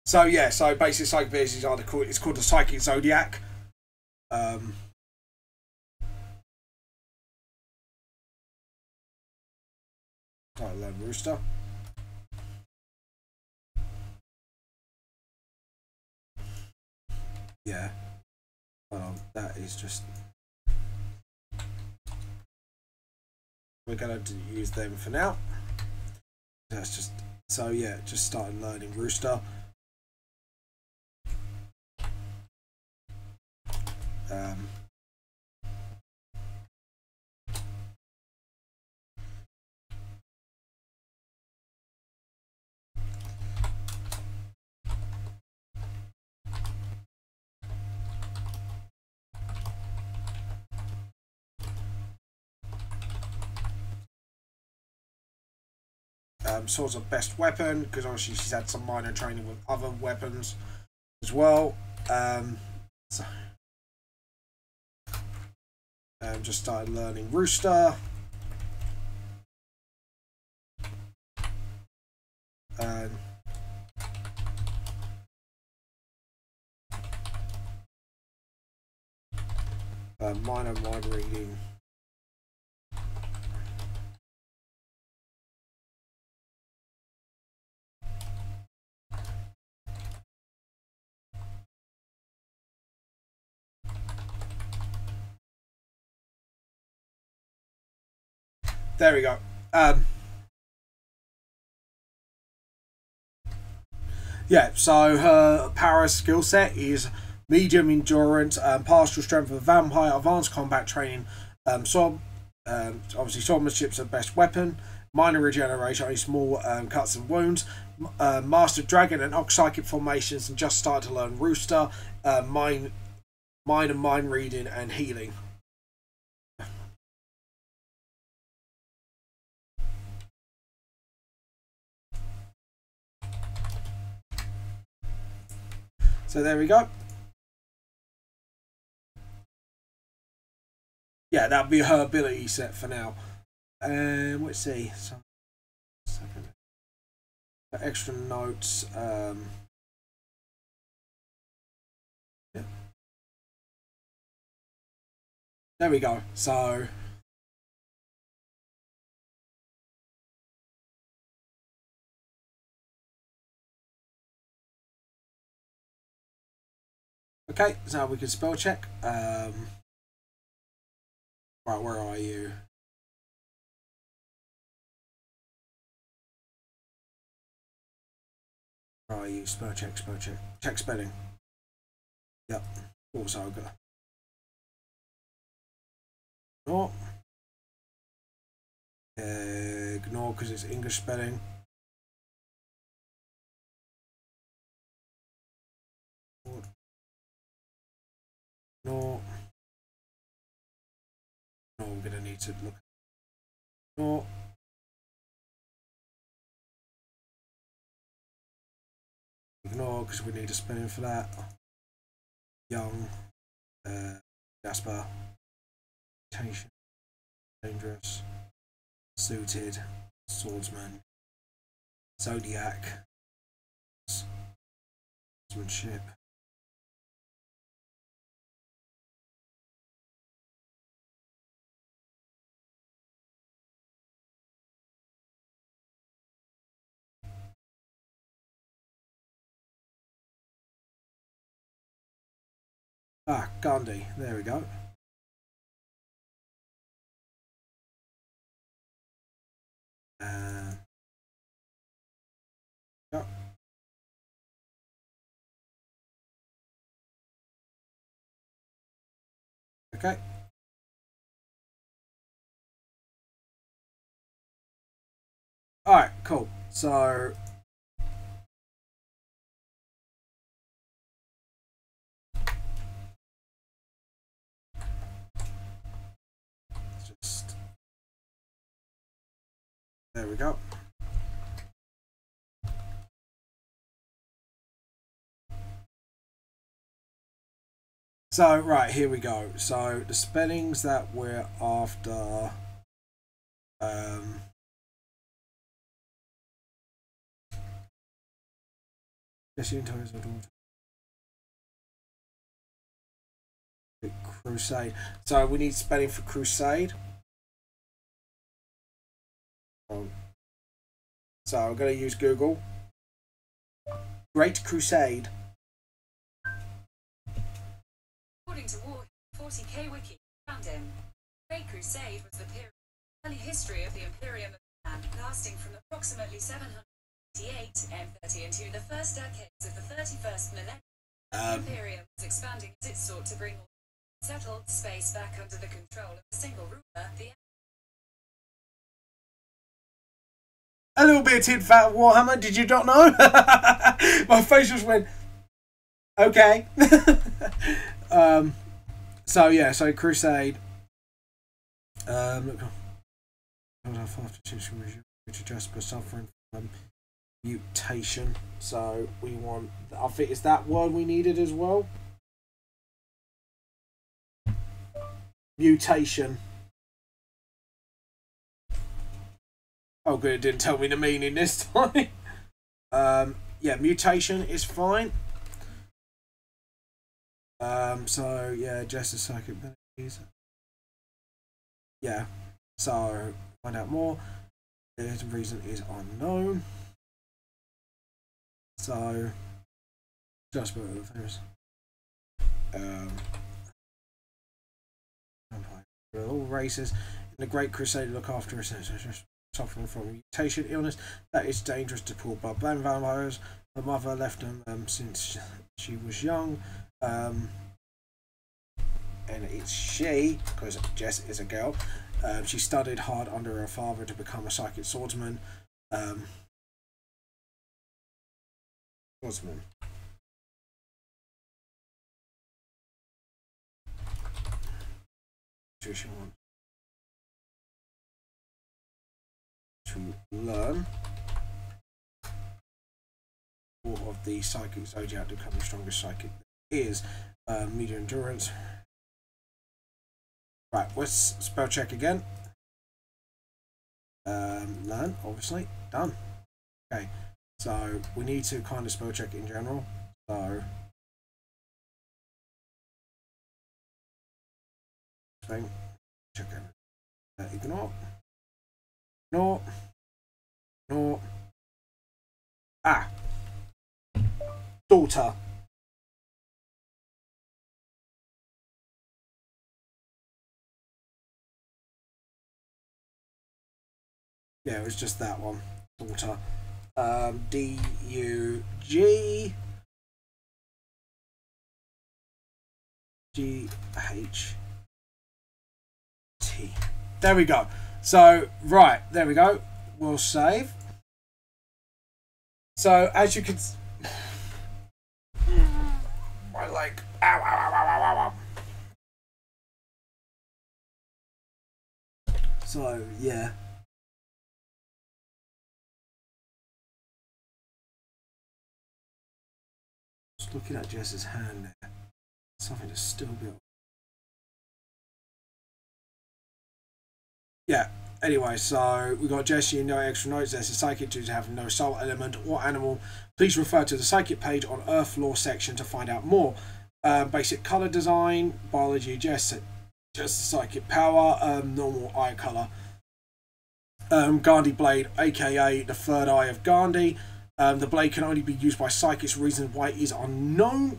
So yeah, so basic psychic abilities are it's called the Psychic Zodiac. Started learning rooster. Yeah. That is just. We're gonna use them for now. That's just so yeah. Just started learning rooster. Swords of best weapon because obviously she's had some minor training with other weapons as well. So just started learning rooster. And minor mind reading. There we go. Yeah, so her power skill set is medium endurance, partial strength of vampire, advanced combat training, obviously swordsmanship's her best weapon, minor regeneration, only small cuts and wounds, mastered dragon and ox psychic formations, and just started to learn rooster, mind and mind reading and healing. So there we go. Yeah, that'll be her ability set for now. Let's see. So, second. Extra notes. Yeah. There we go. So. Okay, so we can spell check. Right, where are you? Where are you? Spell check, spell check. Check spelling. Yep. Also got. Ignore. Ignore because it's English spelling. Ignore. No, we're gonna need to look. Ignore. Ignore because we need a spelling for that. Young. Jasper. Tension. Dangerous. Suited. Swordsman. Zodiac. Swordsmanship. Ah, Gandhi. There we go. Go. Okay. Alright, cool. So just there we go. So right, here we go. So the spellings that we're after Jess Yinto is a daughter. Crusade. So we need spelling for crusade. So I'm going to use Google. Great Crusade. According to War 40k Wiki, found in Great Crusade was the period early history of the Imperium of Man, lasting from approximately 788 M30 into the first decades of the 31st millennium. The Imperium was expanding as it sought to bring all settled space back under the control of a single ruler. A little bit of tin fat Warhammer, did you not know? My face just went, okay. So yeah, so Crusade. Look, after Jasper suffering from mutation. So we want, I think it's that word we needed as well. Mutation. Oh good, it didn't tell me the meaning this time. Yeah, mutation is fine. So yeah, Jess's psychic abilities. Yeah. So find out more. The reason is unknown. So just famous. All races in the Great Crusade look after us suffering from mutation illness that is dangerous to poor blood vampires. Her mother left them since she was young. And it's she, because Jess is a girl, she studied hard under her father to become a psychic swordsman. She wants to learn all of the psychic zodiac to become the strongest psychic is. Medium endurance. Right, let's spell check again. Learn, obviously. Done. Okay, so we need to kind of spell check it in general. So thing, check it. Ignore. Ah, daughter. Yeah, it was just that one. Daughter. D-U-G G-H-T. There we go. So, right, there we go. We'll save. So, as you can... my leg. Ow, ow, ow, ow, ow, ow. So, yeah. Just looking at Jess's hand there. Something to still be on. Yeah. Anyway, so we got Jess Yinto extra notes. There's a psychic to have no soul element or animal. Please refer to the psychic page on Earth Lore section to find out more. Basic color design, biology, just psychic power, normal eye color. Gandhi blade, aka the third eye of Gandhi. The blade can only be used by psychics. Reason why is unknown.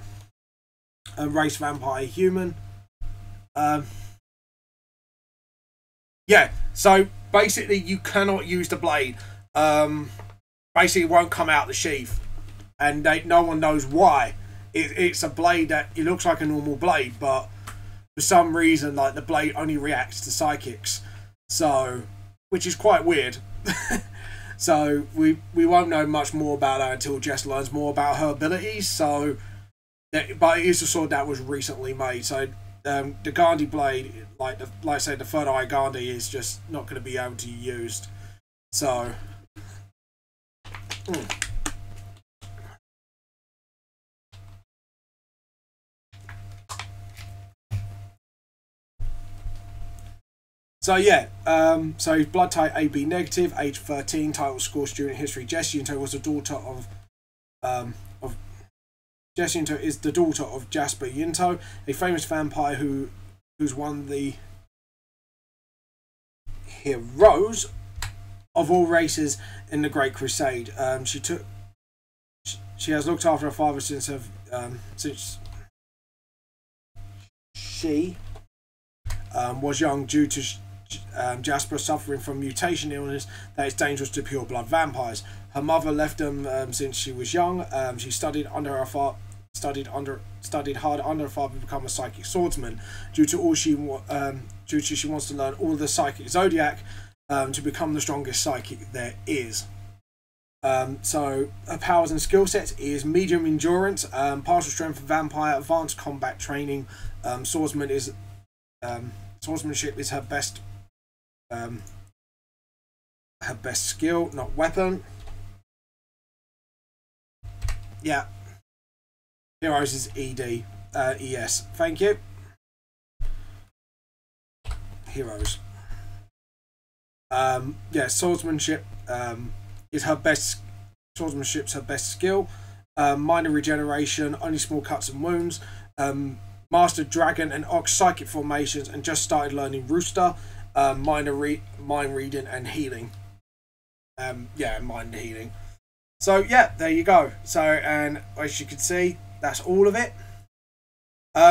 Race vampire human. Yeah, so basically you cannot use the blade. Basically it won't come out the sheath, and no one knows why. It's a blade that it looks like a normal blade, but for some reason like the blade only reacts to psychics, so which is quite weird. So we won't know much more about her until Jess learns more about her abilities. So, but it is a sword that was recently made. So the Gandhi blade, like I said, the third eye Gandhi is just not going to be able to be used. So. So yeah, so blood type AB negative, age 13, title score student history. Jess Yinto was the daughter of Jess Yinto is the daughter of Jasper Yinto, a famous vampire who's one of the heroes of all races in the Great Crusade. She has looked after her father since she was young due to Jasper suffering from mutation illness that is dangerous to pure blood vampires. Her mother left them since she was young. She studied hard under her father to become a psychic swordsman. Due to she wants to learn all the psychic zodiac to become the strongest psychic there is. So her powers and skill sets is medium endurance, partial strength vampire, advanced combat training. Swordsmanship is her best skill, not weapon. Yeah. Heroes is ES. Thank you. Heroes. Yeah, swordsmanship is her best. Swordsmanship's her best skill. Minor regeneration, only small cuts and wounds. Mastered dragon and ox psychic formations, and just started learning rooster. Mind reading and healing. Yeah, mind healing. So yeah, there you go. So, and as you can see, that's all of it.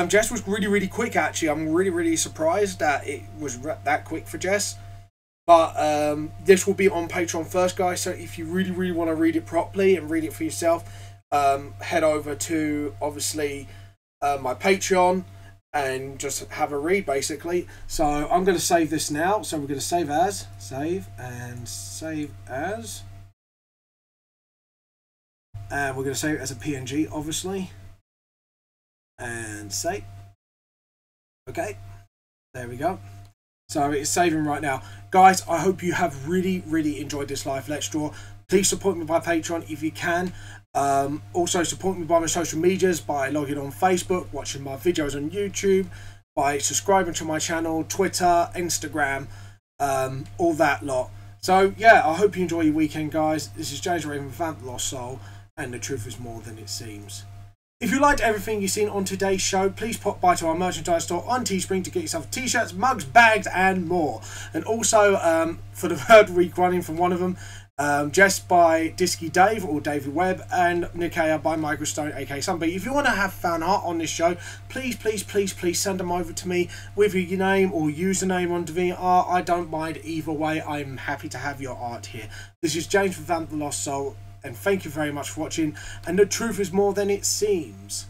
Jess was really quick actually. I'm really surprised that it was that quick for Jess. But this will be on Patreon first, guys. So if you really want to read it properly and read it for yourself, head over to obviously my Patreon and just have a read basically. So I'm going to save this now. So we're going to save as, and we're going to save it as a PNG obviously, and save. Okay, there we go. So it's saving right now. Guys, I hope you have really enjoyed this live Let's Draw. Please support me by Patreon if you can. Also support me by my social medias, by logging on Facebook, watching my videos on YouTube, by subscribing to my channel, Twitter, Instagram, all that lot. So yeah, I hope you enjoy your weekend, guys. This is James Raven, Vamp the Lost Soul, and the truth is more than it seems. If you liked everything you've seen on today's show, please pop by to our merchandise store on Teespring to get yourself t-shirts, mugs, bags and more. And also, for the third week running from one of them, Jess by Disky Dave or David Webb, and Nikea by Michael Stone aka Sunbeat. If you want to have fan art on this show, please send them over to me with your name or username on DeviantArt. I don't mind either way. I'm happy to have your art here. This is James from Vamp the Lost Soul, and thank you very much for watching, and the truth is more than it seems.